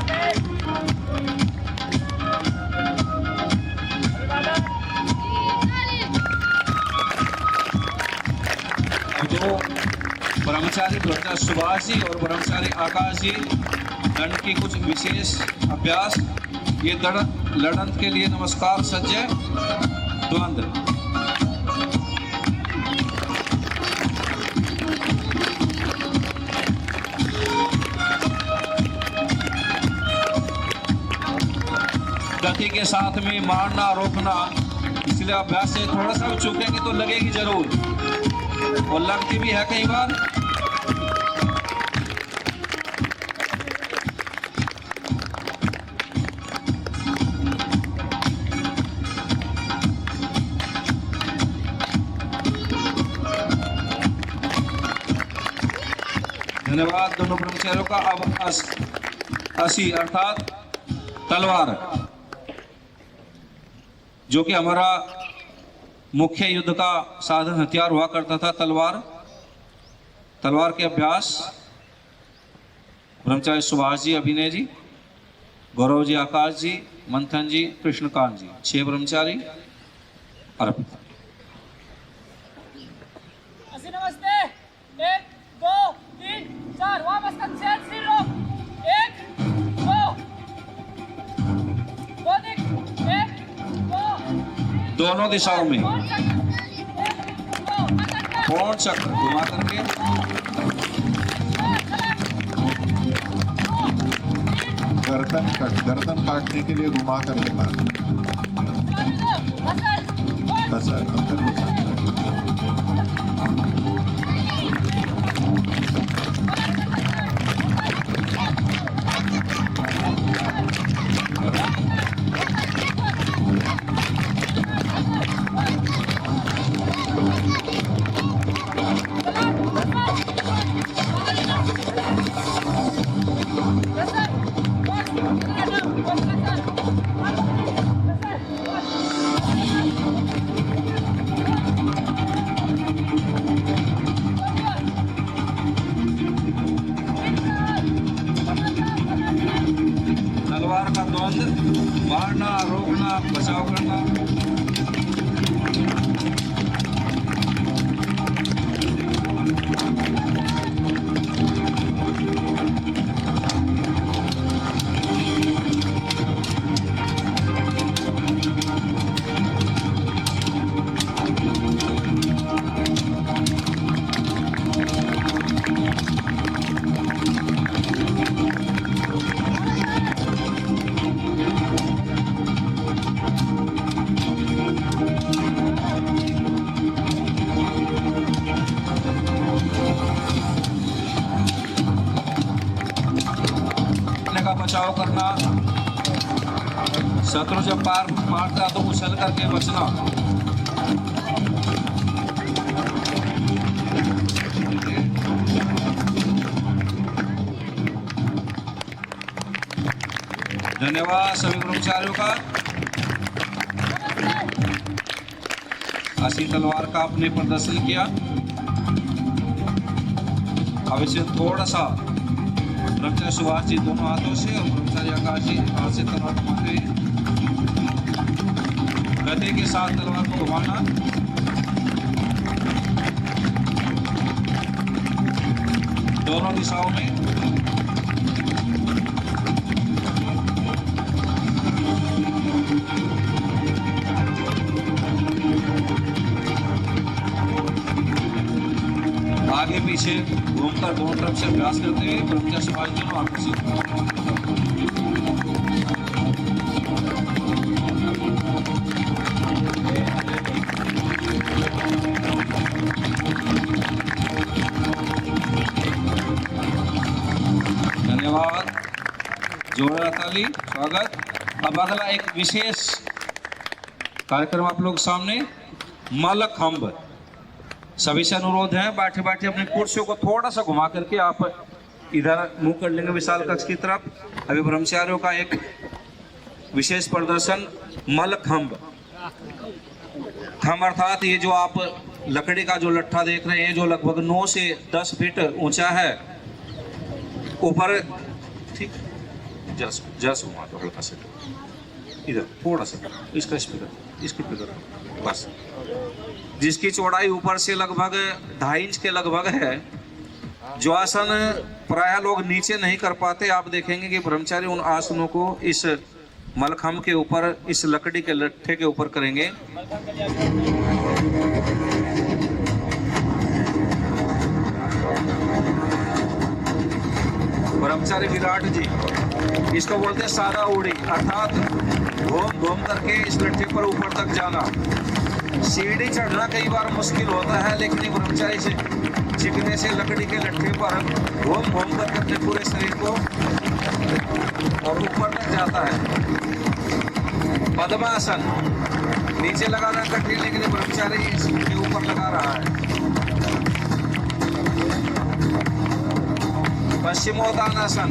तो ब्रह्मचारी सुभाष जी और ब्रह्मचारी आकाश जी दंड की कुछ विशेष अभ्यास। ये लड़न के लिए नमस्कार सज्जय। द्वंद्व, गति के साथ में मारना, रोकना। इसलिए अभ्यास से थोड़ा सा चूकेंगे तो लगेगी जरूर और लगती भी है कई बार। धन्यवाद दोनों ब्रह्मचारियों का। अब असी अर्थात तलवार, जो कि हमारा मुख्य युद्ध का साधन हथियार हुआ करता था। तलवार के अभ्यास ब्रह्मचारी सुभाष जी, अभिनय जी, गौरव जी, आकाश जी, मंथन जी, कृष्णकांत जी, 6 ब्रह्मचारी। अर्पित। नमस्ते। 1 2 3 4 वापस कर चल सिर रोक। 1 2 1 2 दोनों दिशाओं में पूर्ण चक्र घुमा करके। गर्दन काटने के लिए घुमा करके मारना। बस अंदर बचाव करना, शत्रु जब पार मारता तो उछल करके बचना। धन्यवाद सभी कर्मचारियों का। अस्सी तलवार का आपने प्रदर्शन किया। अब इसे थोड़ा सा ब्रह्मचारी सुभाष जी दोनों हाथों से और ब्रह्मचारी आकाश जी हाथ से तलवार घुमाते हुए गति के साथ तलवार को घुमाना। दोनों दिशाओं में। आगे पीछे घूमकर दोनों तरफ से अभ्यास करते हुए ब्रह्मचारी सुभाष दोनों हाथों से। धन्यवाद, जोरदार ताली, स्वागत। अब अगला एक विशेष कार्यक्रम आप लोग सामने, मल्लखंभ। सभी से अनुरोध है बैठे बैठे अपने कुर्सियों को थोड़ा सा घुमा करके आप इधर मुंह कर लेंगे विशाल कक्ष की तरफ। अभी ब्रह्मचारियों का एक विशेष प्रदर्शन मल्लखंभ। खंभ अर्थात ये जो आप लकड़ी का जो लट्ठा देख रहे हैं जो लगभग 9 से 10 फीट ऊंचा है, ऊपर ठीक जस घुमा दो हल्का से इधर थोड़ा सा, इसका स्पीकर इसके स्पीकर बस, जिसकी चौड़ाई ऊपर से लगभग 2.5 इंच के लगभग है। जो आसन प्रायः लोग नीचे नहीं कर पाते, आप देखेंगे कि ब्रह्मचारी उन आसनों को इस मल्लखंभ के ऊपर, इस लकड़ी के लट्ठे के ऊपर करेंगे। ब्रह्मचारी विराट जी, इसको बोलते हैं सादा उड़ी, अर्थात घूम घूम करके इस लट्ठे पर ऊपर तक जाना। सीढ़ी चढ़ना कई बार मुश्किल होता है, लेकिन ये ब्रह्मचारी से चिकने से लकड़ी के लट्ठे पर घूम घूम करके अपने पूरे शरीर को और ऊपर तक जाता है। पद्मासन, नीचे लगाना कठिन, लेकिन ब्रह्मचारी इसके ऊपर लगा रहा है। पश्चिमोत्तानासन,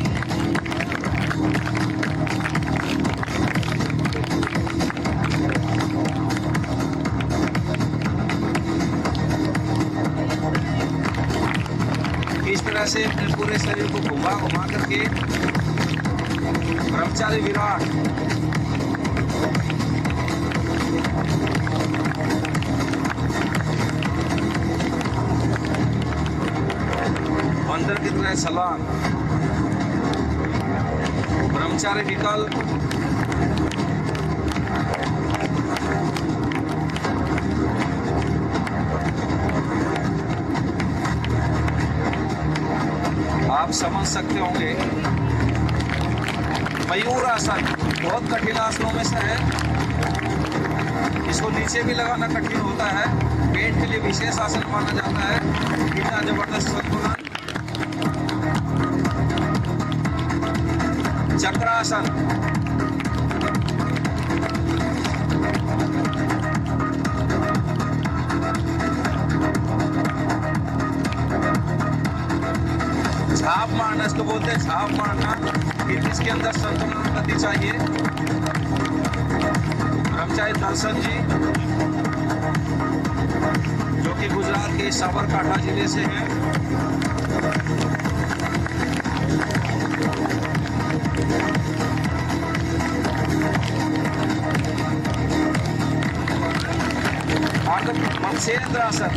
इस तरह से अपने पूरे शरीर को घुमा घुमा करके ब्रह्मचारी विराट। बंदर की तरह छलांग। ब्रह्मचारी विकल्प। आप समझ सकते होंगे मयूरासन बहुत कठिन आसनों में से है। इसको नीचे भी लगाना कठिन होता है, पेट के लिए विशेष आसन माना जाता है। इतना जबरदस्त संतुलन। चक्रासन, झाप मारना, इसको बोलते हैं झाप मारना, इसके अंदर संतुलन गति चाहिए। ब्रह्मचारी दर्शन जी, जो कि गुजरात के साबरकांठा जिले से हैं। मत्स्येंद्रासन,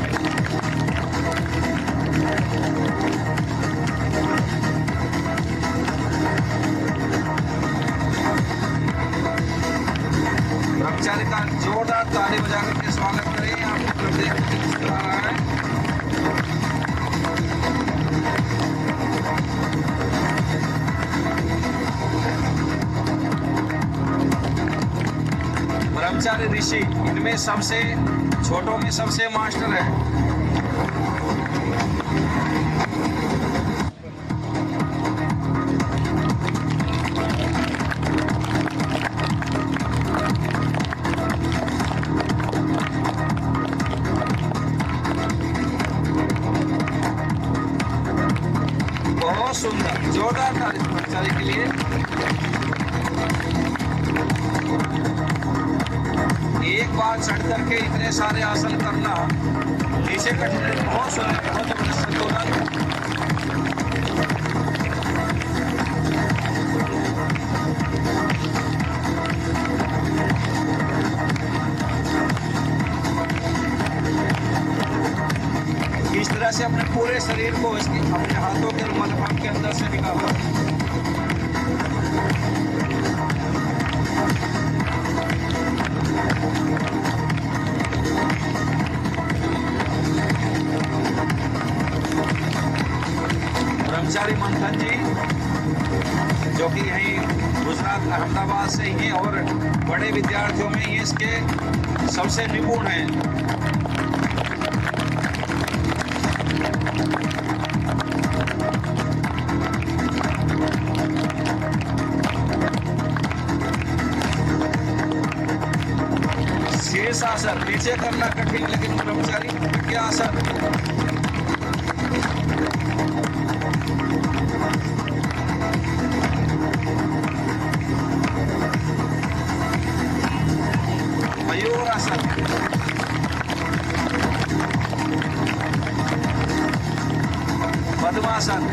ब्रह्मचारी का जोरदार ताली बजा करके स्वागत करें। आपको देखने को मिल रहा है। ब्रह्मचारी ऋषि, इनमें सबसे छोटों में सबसे मास्टर है। जोरदार ताली कर्मचारी के लिए। एक बार चढ़ करके इतने सारे आसन करना नीचे कठिन, बहुत जबरदस्त संतुलन। इस तरह से अपने पूरे शरीर को इसके अपने हाथों के मलभाग के अंदर से निकालो। ब्रह्मचारी मंथन जी जो कि यहीं गुजरात अहमदाबाद से ही हैं और बड़े विद्यार्थियों में ये इसके सबसे निपुण हैं। शीर्षासन नीचे करना कठिन, लेकिन ब्रह्मचारी क्या आसन। मयूर आसन, पद्मासन,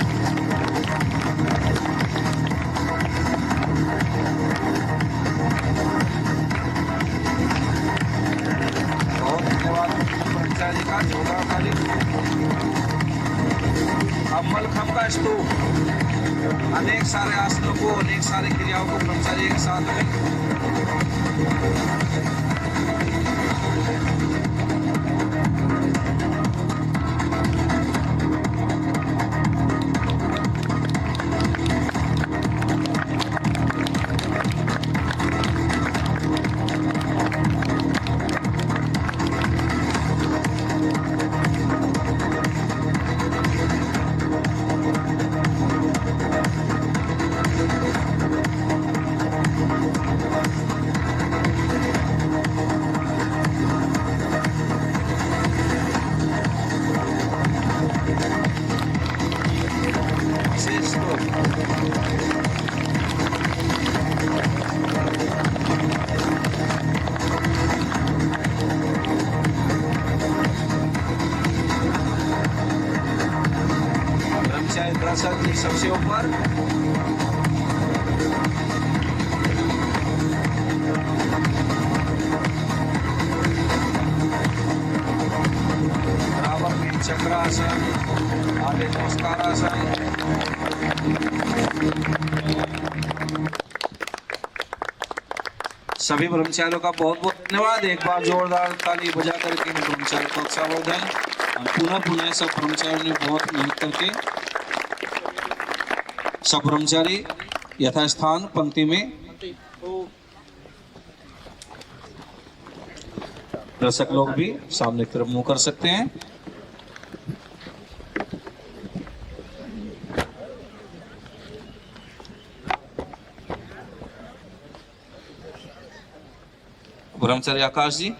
का जोड़ा ताली। अब मलखंब का स्तूप, अनेक सारे आसनों को, अनेक सारी क्रियाओं को ब्रह्मचारी के साथ में ब्रह्मचारी सबसे ऊपर। बराबर में चक्रासन, आगे नमस्कारासन। सभी ब्रह्मचारियों का बहुत बहुत धन्यवाद। एक बार जोरदार ताली बजा करके ब्रह्मचारी को उत्साहवर्धन। पुनः सब ब्रह्मचारियों ने बहुत मेहनत करके सब ब्रह्मचारी यथास्थान पंक्ति में। दर्शक लोग भी सामने की तरफ मुंह कर सकते हैं। ब्रह्मचारी आकाश जी,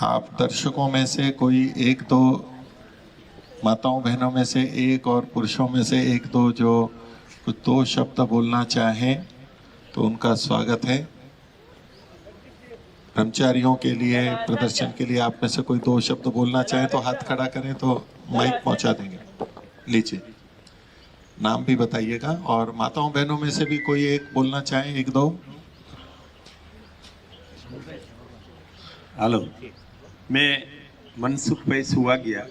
आप दर्शकों में से कोई एक दो माताओं बहनों में से एक और पुरुषों में से एक दो जो कुछ दो शब्द बोलना चाहें तो उनका स्वागत है। ब्रह्मचारियों के लिए, प्रदर्शन के लिए आप में से कोई दो शब्द बोलना चाहें तो हाथ खड़ा करें तो माइक पहुंचा देंगे। लीजिए, नाम भी बताइएगा। और माताओं बहनों में से भी कोई एक बोलना चाहें, एक दो। हेलो, मैं मनसुख भाई सुवागिया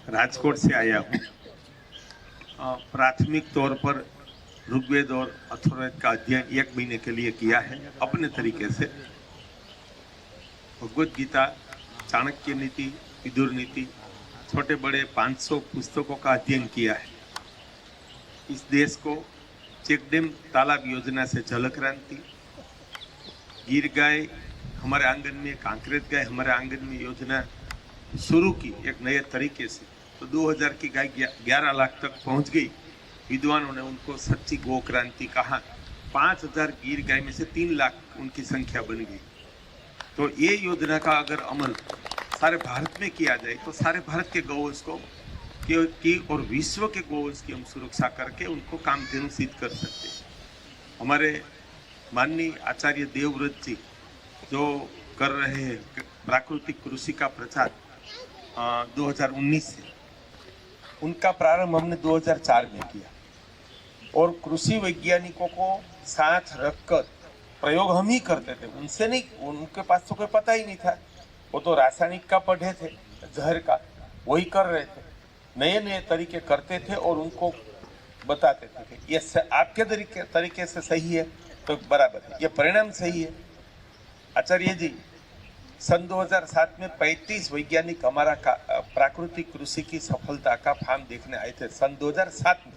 राजकोट से आया हूँ। प्राथमिक तौर पर ऋग्वेद और अथर्ववेद का अध्ययन 1 महीने के लिए किया है अपने तरीके से। भगवद गीता, चाणक्य नीति, विदुर नीति, छोटे बड़े 500 पुस्तकों का अध्ययन किया है। इस देश को चेकडेम तालाब योजना से जल क्रांति, गिर गाय हमारे आंगन में, कांकरेज गाय हमारे आंगन में योजना शुरू की एक नए तरीके से। तो 2000 की गाय 11 लाख तक पहुंच गई। विद्वानों ने उनको सच्ची गो क्रांति कहा। 5000 गिर गाय में से 3 लाख उनकी संख्या बन गई। तो ये योजना का अगर अमल सारे भारत में किया जाए तो सारे भारत के गौवंश को की और विश्व के गोवंश की हम सुरक्षा करके उनको कामधेनु सिद्ध कर सकते हैं। हमारे माननीय आचार्य देवव्रत जी जो कर रहे हैं प्राकृतिक कृषि का प्रचार 2019 से, उनका प्रारंभ हमने 2004 में किया और कृषि वैज्ञानिकों को साथ रखकर प्रयोग हम ही करते थे, उनसे नहीं, उनके पास तो कोई पता ही नहीं था, वो तो रासायनिक का पढ़े थे, जहर का, वही कर रहे थे, नए नए तरीके करते थे और उनको बताते थे कि ये आपके तरीके से सही है तो बराबर है, ये परिणाम सही है। आचार्य जी सन 2007 में 35 वैज्ञानिक हमारा प्राकृतिक कृषि की सफलता का फार्म देखने आए थे सन 2007 में,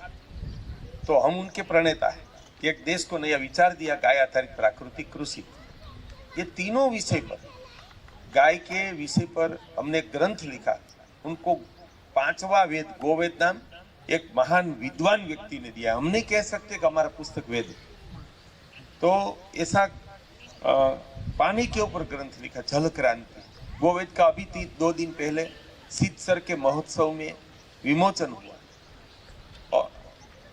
तो हम उनके प्रणेता हैं कि एक देश को नया विचार दिया गाय आधारित प्राकृतिक कृषि। ये तीनों विषय पर, गाय के विषय पर हमने ग्रंथ लिखा, उनको 5वां वेद गोवेद नाम एक महान विद्वान व्यक्ति ने दिया। हम नहीं कह सकते कि हमारा पुस्तक वेद है, तो ऐसा पानी के ऊपर ग्रंथ लिखा जल क्रांति। गोवेद का अभी 2 दिन पहले सिद्धसर के महोत्सव में विमोचन हुआ और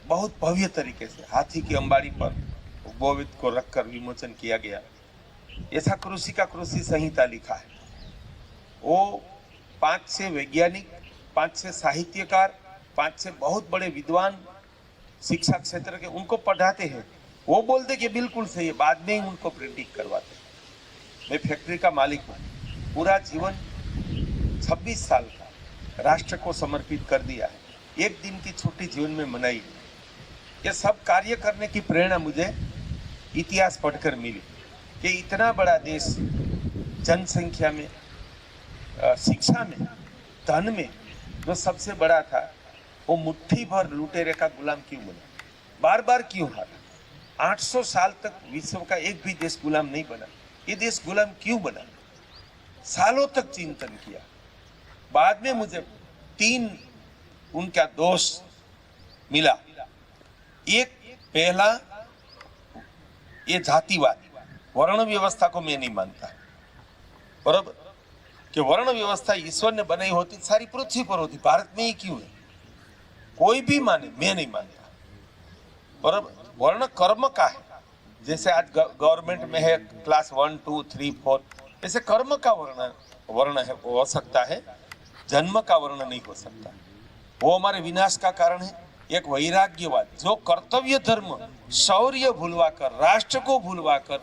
बहुत भव्य तरीके से हाथी की अंबाड़ी पर गोवेद को रखकर विमोचन किया गया। ऐसा कृषि का कृषि संहिता लिखा है। वो 5-6 वैज्ञानिक, 5-6 साहित्यकार, 5-6 बहुत बड़े विद्वान शिक्षा क्षेत्र के, उनको पढ़ाते हैं, वो बोलते कि बिल्कुल सही है, बाद में ही उनको प्रिंटिंग करवाते। मैं फैक्ट्री का मालिक हूँ, पूरा जीवन 26 साल का राष्ट्र को समर्पित कर दिया है, एक दिन की छुट्टी जीवन में मनाई। ये सब कार्य करने की प्रेरणा मुझे इतिहास पढ़कर मिली कि इतना बड़ा देश जनसंख्या में, शिक्षा में, धन में जो सबसे बड़ा था, वो मुट्ठी भर लुटेरे का गुलाम क्यों बना, बार बार क्यों हारा? 800 साल तक विश्व का एक भी देश गुलाम नहीं बना, ये देश गुलाम क्यों बना? सालों तक चिंतन किया। बाद में मुझे 3 उनका दोष मिला। एक, पहला, ये जातिवाद, वर्ण व्यवस्था को मैं नहीं मानता, बराबर, कि वर्ण व्यवस्था ईश्वर ने बनाई होती सारी पृथ्वी पर होती, भारत में ही क्यों है? कोई भी माने, मैं नहीं मानता, बराबर। वर्ण कर्म का है, जैसे आज गवर्नमेंट में है क्लास 1, 2, 3, 4, ऐसे कर्म का वर्ण है, वो हो सकता है, जन्म का वर्ण नहीं हो सकता। वो हमारे विनाश का कारण है। एक वैराग्यवाद, जो कर्तव्य धर्म, शौर्य भूलवाकर, राष्ट्र को भूलवाकर,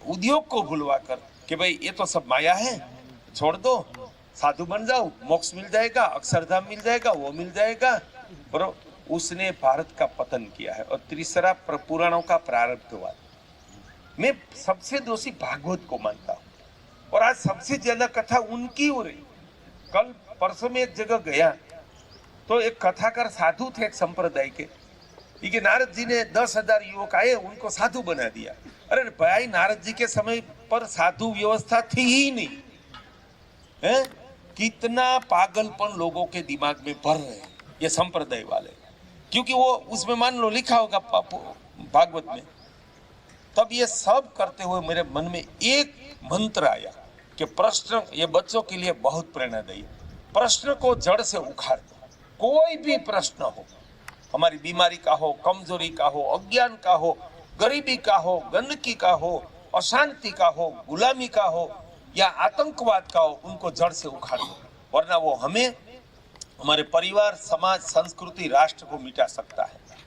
उद्योग को भूलवाकर कि भाई ये तो सब माया है, छोड़ दो, साधु बन जाओ, मोक्ष मिल जाएगा, अक्षरधाम मिल जाएगा, वो मिल जाएगा, बरो, उसने भारत का पतन किया है। और तीसरा, पुराणों का प्रारब्धवाद। मैं सबसे दोषी भागवत को मानता हूँ और आज सबसे ज्यादा कथा उनकी हो रही। कल परसों में एक जगह गया तो एक कथाकार साधु थे, एक संप्रदाय के, कि नारद जी ने 10,000 युवक आए, उनको साधु बना दिया। अरे भाई, नारद जी के समय पर साधु व्यवस्था थी ही नहीं है। कितना पागलपन लोगों के दिमाग में भर रहे हैं ये संप्रदाय वाले, क्योंकि वो उसमें मान लो लिखा होगा भागवत में। तब ये सब करते हुए मेरे मन में एक मंत्र आया कि प्रश्न, ये बच्चों के लिए बहुत प्रेरणादायी, प्रश्न को जड़ से उखाड़ दो। कोई भी प्रश्न हो, हमारी बीमारी का हो, कमजोरी का हो, अज्ञान का हो, गरीबी का हो, गंदगी का हो, अशांति का हो, गुलामी का हो या आतंकवाद का हो, उनको जड़ से उखाड़ दो, वरना वो हमें, हमारे परिवार, समाज, संस्कृति, राष्ट्र को मिटा सकता है।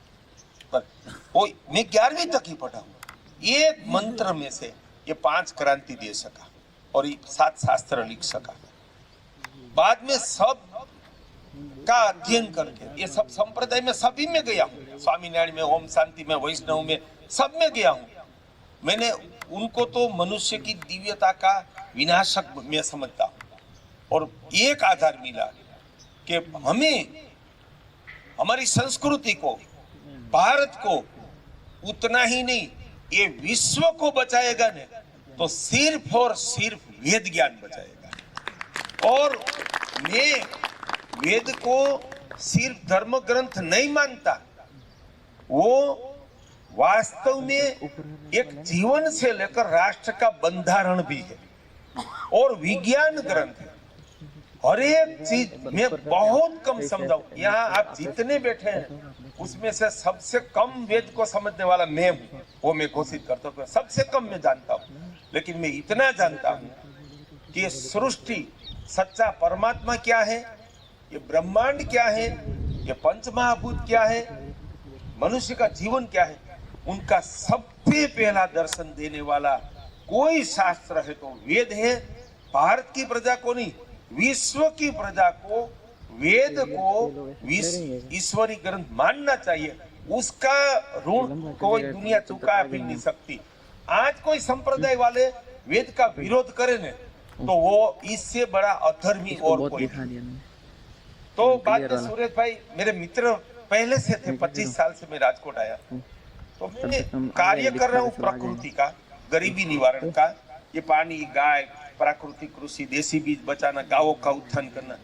पर वो मैं 11वीं तक ही पढ़ा हूँ, एक मंत्र में से ये 5 क्रांति दे सका और 7 शास्त्र लिख सका। बाद में सब का अध्ययन करके, ये सब संप्रदाय में सभी में गया हूँ, स्वामीनारायण में, ओम शांति में, वैष्णव में, सब में गया हूँ। मैंने उनको तो मनुष्य की दिव्यता का विनाशक मैं समझता हूँ। और एक आधार मिला कि हमें, हमारी संस्कृति को, भारत को उतना ही नहीं, ये विश्व को बचाएगा ने तो सिर्फ और सिर्फ वेद ज्ञान बचाएगा। और मैं वेद को सिर्फ धर्म ग्रंथ नहीं मानता, वो वास्तव में एक जीवन से लेकर राष्ट्र का बंधारण भी है और विज्ञान ग्रंथ है। हर एक चीज मैं बहुत कम समझाऊं। यहाँ आप जितने बैठे हैं उसमें से सबसे कम वेद को समझने वाला मैं हूँ, वो मैं घोषित करता हूँ। सबसे कम मैं जानता हूँ, लेकिन मैं इतना जानता हूँ कि ये सृष्टि, सच्चा परमात्मा क्या है, ये ब्रह्मांड क्या है, ये पंचमहाभूत क्या है, मनुष्य का जीवन क्या है, उनका सबसे पहला दर्शन देने वाला कोई शास्त्र है तो वेद है। भारत की प्रजा को नहीं, विश्व की प्रजा को वेद को ईश्वरी ग्रंथ मानना चाहिए। उसका ऋण कोई दुनिया चुका भी नहीं सकती। आज कोई संप्रदाय वाले वेद का विरोध करे न तो वो इससे बड़ा अधर्मी और कोई नहीं। तो बाद में सुरेश भाई मेरे मित्र पहले से थे, 25 साल से मैं राजकोट आया, तो मैं कार्य कर रहा हूँ प्रकृति का, गरीबी निवारण का, ये पानी, गाय, प्राकृतिक कृषि, देसी बीज बचाना, गांवों का उत्थान करना।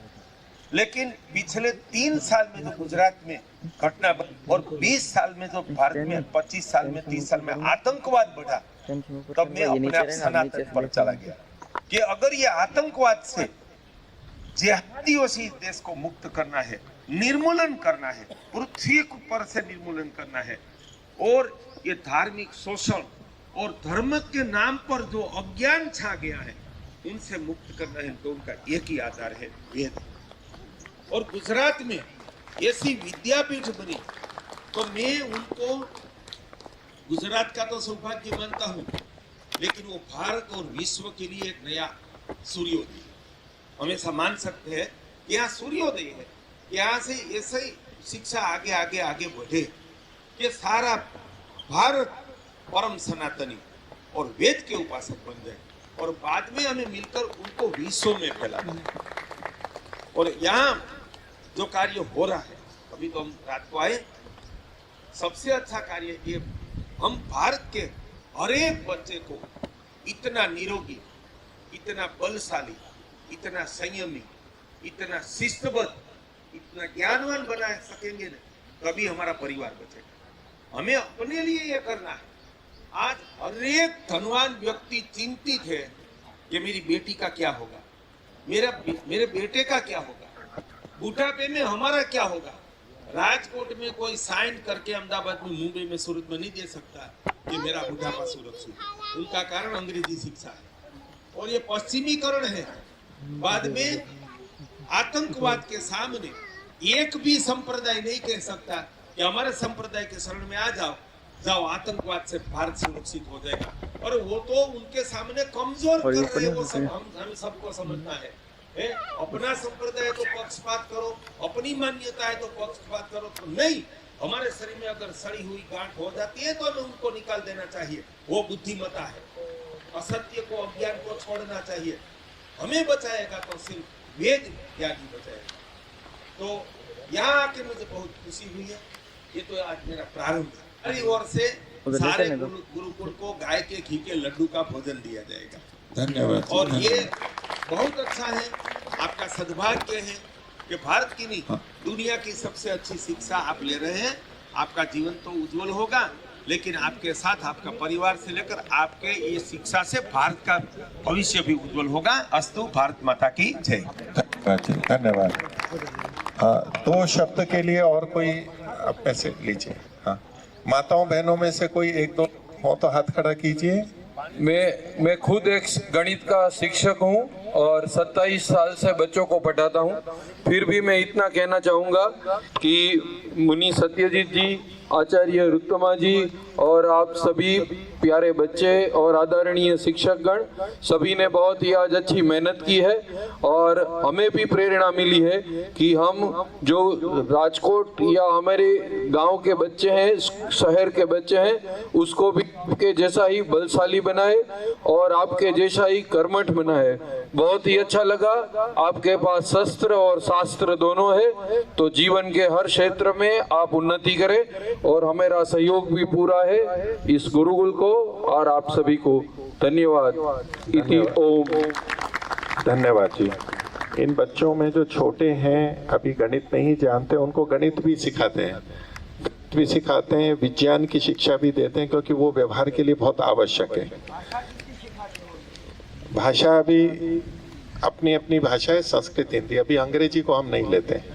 लेकिन पिछले 3 साल में जो गुजरात में घटना और 20 साल में जो भारत में 25 साल में 30 साल में आतंकवाद बढ़ा, तब मैं अपने आप सनातन पर चला गया कि अगर ये आतंकवाद से जिहादियों से इस देश को मुक्त करना है, निर्मूलन करना है, पृथ्वी पर से निर्मूलन करना है, और ये धार्मिक शोषण और धर्म के नाम पर जो अज्ञान छा गया है उनसे मुक्त करना है, तो उनका एक ही आधार है वेद। और गुजरात में ऐसी विद्यापीठ बनी तो मैं उनको गुजरात का तो सौभाग्य मानता हूँ, लेकिन वो भारत और विश्व के लिए एक नया सूर्योदय हमेशा मान सकते हैं। यहाँ सूर्योदय है, यहाँ से ऐसे ही शिक्षा आगे आगे आगे बढ़े कि सारा भारत परम सनातनी और वेद के उपासक बन जाए, और बाद में हमें मिलकर उनको विश्व में फैलाना है। और यहाँ जो कार्य हो रहा है, अभी तो हम रात को आए, सबसे अच्छा कार्य ये, हम भारत के हर एक बच्चे को इतना निरोगी, इतना बलशाली, इतना संयमी, इतना शिस्तबद्ध, इतना ज्ञानवान बना सकेंगे ना, तभी हमारा परिवार बचेगा। हमें अपने लिए ये करना है। आज हर एक धनवान व्यक्ति चिंतित है कि मेरी बेटी का क्या होगा, मेरे बेटे का क्या होगा, बुढ़ापे में हमारा क्या होगा। राजकोट में कोई साइन करके अहमदाबाद में, मुंबई में, सूरत में नहीं दे सकता कि मेरा बुढ़ापा सुरक्षित। उनका कारण अंग्रेजी शिक्षा है और ये पश्चिमीकरण है। बाद में आतंकवाद के सामने एक भी संप्रदाय नहीं कह सकता कि हमारे संप्रदाय के शरण में आ जाओ, आतंकवाद से भारत सुरक्षित हो जाएगा। और वो तो उनके सामने कमजोर कर रहे हैं, वो सब हम सबको समझना है। अपना संप्रदाय तो पक्षपात करो, अपनी मान्यता है तो पक्षपात करो, तो नहीं। हमारे शरीर में अगर सड़ी हुई गांठ हो जाती है तो हमें उनको निकाल देना चाहिए, वो बुद्धिमता है। असत्य को, अज्ञान को छोड़ना चाहिए। हमें बचाएगा तो सिर्फ वेद ज्ञानी बचाएगा। तो यहाँ आके मुझे बहुत खुशी हुई है। ये तो आज मेरा प्रारंभ है। हमारी ओर से सारे गुरुकुल को गाय के घी के लड्डू का भोजन दिया जाएगा। धन्यवाद। और ये बहुत अच्छा है, आपका सद्भाग्य है कि भारत की नहीं, दुनिया की सबसे अच्छी शिक्षा आप ले रहे हैं। आपका जीवन तो उज्जवल होगा, लेकिन आपके साथ आपका परिवार से लेकर आपके ये शिक्षा से भारत का भविष्य भी उज्जवल होगा। अस्तु। भारत माता की जय। धन्यवाद। हाँ, 2 शब्द के लिए और कोई आप पैसे लीजिए। हाँ, माताओं बहनों में से कोई 1-2 हो तो हाथ खड़ा कीजिए। मैं खुद एक गणित का शिक्षक हूं और 27 साल से बच्चों को पढ़ाता हूं। फिर भी मैं इतना कहना चाहूँगा कि मुनि सत्यजीत जी, आचार्य रुक्तमा जी और आप सभी प्यारे बच्चे और आदरणीय शिक्षकगण, सभी ने बहुत ही आज अच्छी मेहनत की है और हमें भी प्रेरणा मिली है कि हम जो राजकोट या हमारे गांव के बच्चे हैं, शहर के बच्चे हैं, उसको भी आपके जैसा ही बलशाली बनाए और आपके जैसा ही कर्मठ बनाए। बहुत ही अच्छा लगा। आपके पास शस्त्र और शास्त्र दोनों है, तो जीवन के हर क्षेत्र में आप उन्नति करें और हमारा सहयोग भी पूरा है इस गुरुकुल को और आप सभी को धन्यवाद। इति ओम। धन्यवाद जी। इन बच्चों में जो छोटे हैं, अभी गणित नहीं जानते, उनको गणित भी सिखाते हैं, विज्ञान की शिक्षा भी देते हैं, क्योंकि वो व्यवहार के लिए बहुत आवश्यक है। भाषा भी अपनी अपनी भाषा है, संस्कृत हिंदी। अभी अंग्रेजी को हम नहीं लेते हैं।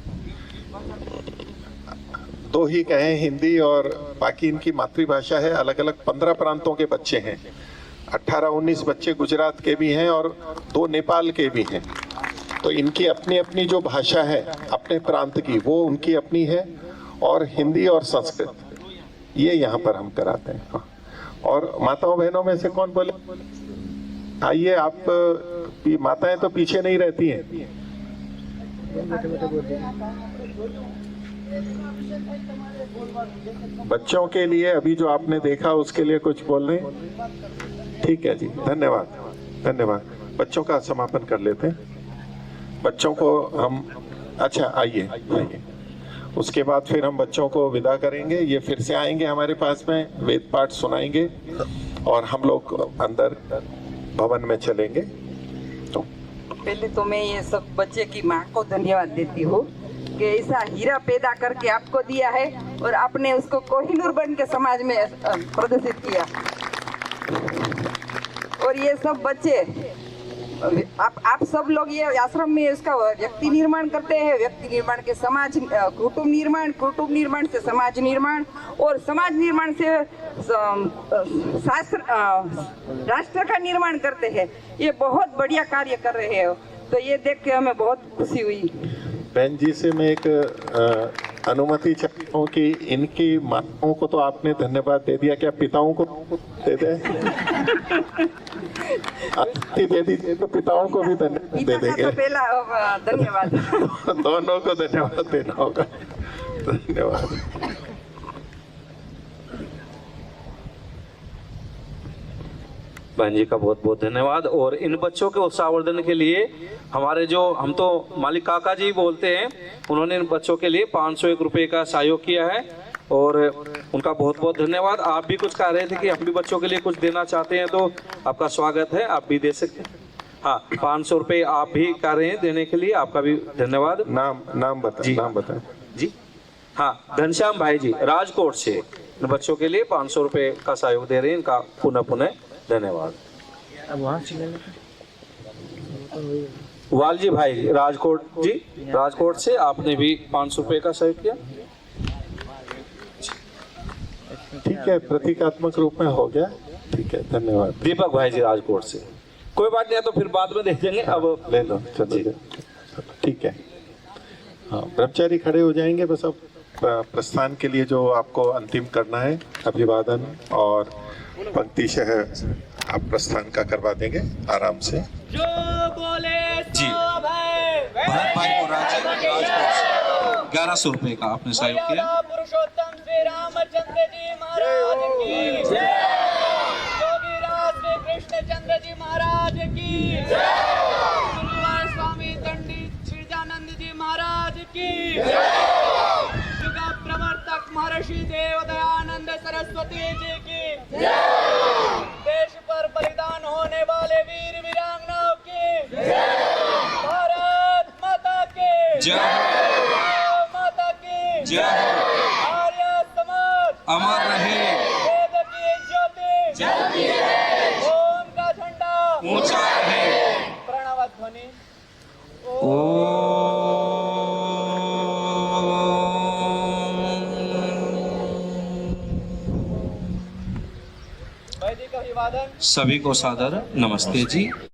दो ही कहें, हिंदी और बाकी इनकी मातृभाषा है। अलग अलग 15 प्रांतों के बच्चे हैं, 18-19 बच्चे गुजरात के भी हैं और 2 नेपाल के भी हैं। तो इनकी अपनी अपनी जो भाषा है अपने प्रांत की, वो उनकी अपनी है, और हिंदी और संस्कृत ये यहाँ पर हम कराते हैं। हाँ। और माताओं बहनों में से कौन बोले? आइए, आप माताएं तो पीछे नहीं रहती हैं। बच्चों के लिए अभी जो आपने देखा उसके लिए कुछ बोल रहे हैं? ठीक है जी, धन्यवाद धन्यवाद। बच्चों का समापन कर लेते हैं। बच्चों को हम, अच्छा आइए आइए, उसके बाद फिर हम बच्चों को विदा करेंगे। ये फिर से आएंगे हमारे पास में, वेद पाठ सुनाएंगे और हम लोग अंदर भवन में चलेंगे। तो पहले तो मैं ये सब बच्चे की माँ को धन्यवाद देती हूँ कि ऐसा हीरा पैदा करके आपको दिया है और आपने उसको कोहिनूर बन के समाज में प्रदर्शित किया। और ये सब बच्चे, आप सब लोग ये आश्रम में उसका व्यक्ति निर्माण करते हैं, व्यक्ति निर्माण के समाज, कुटुंब निर्माण से समाज निर्माण, और समाज निर्माण से राष्ट्र का निर्माण करते हैं। ये बहुत बढ़िया कार्य कर रहे हैं, तो ये देख के हमें बहुत खुशी हुई। बहन जी से मैं एक अनुमति चाहता हूँ कि इनकी माताओं को तो आपने धन्यवाद दे दिया, क्या पिताओं को दे दें? दे दीजिए तो पिताओं को भी धन्यवाद दे देंगे। तो पहला धन्यवाद दोनों को धन्यवाद देना होगा। धन्यवाद। बहन जी का बहुत बहुत धन्यवाद। और इन बच्चों के उत्साहवर्धन के लिए हमारे जो, हम तो मालिक काका जी बोलते हैं, उन्होंने इन बच्चों के लिए 501 रुपये का सहयोग किया है और उनका बहुत बहुत धन्यवाद। आप भी कुछ कह रहे थे कि हम भी बच्चों के लिए कुछ देना चाहते हैं, तो आपका स्वागत है, आप भी दे सकते हैं। हाँ, 500 रुपये आप भी कह रहे हैं देने के लिए, आपका भी धन्यवाद। नाम बताएं। नाम बताएं जी। हाँ, घनश्याम भाई जी राजकोट से इन बच्चों के लिए 500 रुपये का सहयोग दे रहे हैं, इनका पुनः पुनः धन्यवाद। अब वहाँ चले वालजी भाई राजकोट जी, राजकोट से आपने भी 500 रुपये का सहयोग किया। ठीक है, प्रतीकात्मक रूप में हो गया। ठीक है, धन्यवाद। दीपक भाई जी राजकोट से, कोई बात नहीं है तो फिर बाद में दे देंगे, अब ले लो, चलो ठीक है। हाँ, ब्रह्मचारी खड़े हो जाएंगे बस। अब प्रस्थान के लिए जो आपको अंतिम करना है, अभिवादन और पंक्ति शह आप प्रस्थान का करवा देंगे आराम से। जो बोले जी। भरत भाई को राजकोट से 1100 रुपये का आपने सहयोग किया। पुरुषोत्तम श्री रामचंद्र जी महाराज की जय। योगीराज श्री कृष्णचंद्र जी महाराज की जय। स्वामी पंडित श्रीजानंद जी महाराज की जय। युग प्रवर्तक महर्षि देव दयानंद सरस्वती जी की जय। देश पर बलिदान होने वाले वीर वीरांगनाओं की जय। भारत माता की जय। माता की जय। आर्य समाज अमर रहे। वेद की ज्योति जलती रहे। ओम का झंडा ऊंचा रहे। प्रणव ध्वनि। भाई जी का अभिवादन। सभी को सादर नमस्ते जी।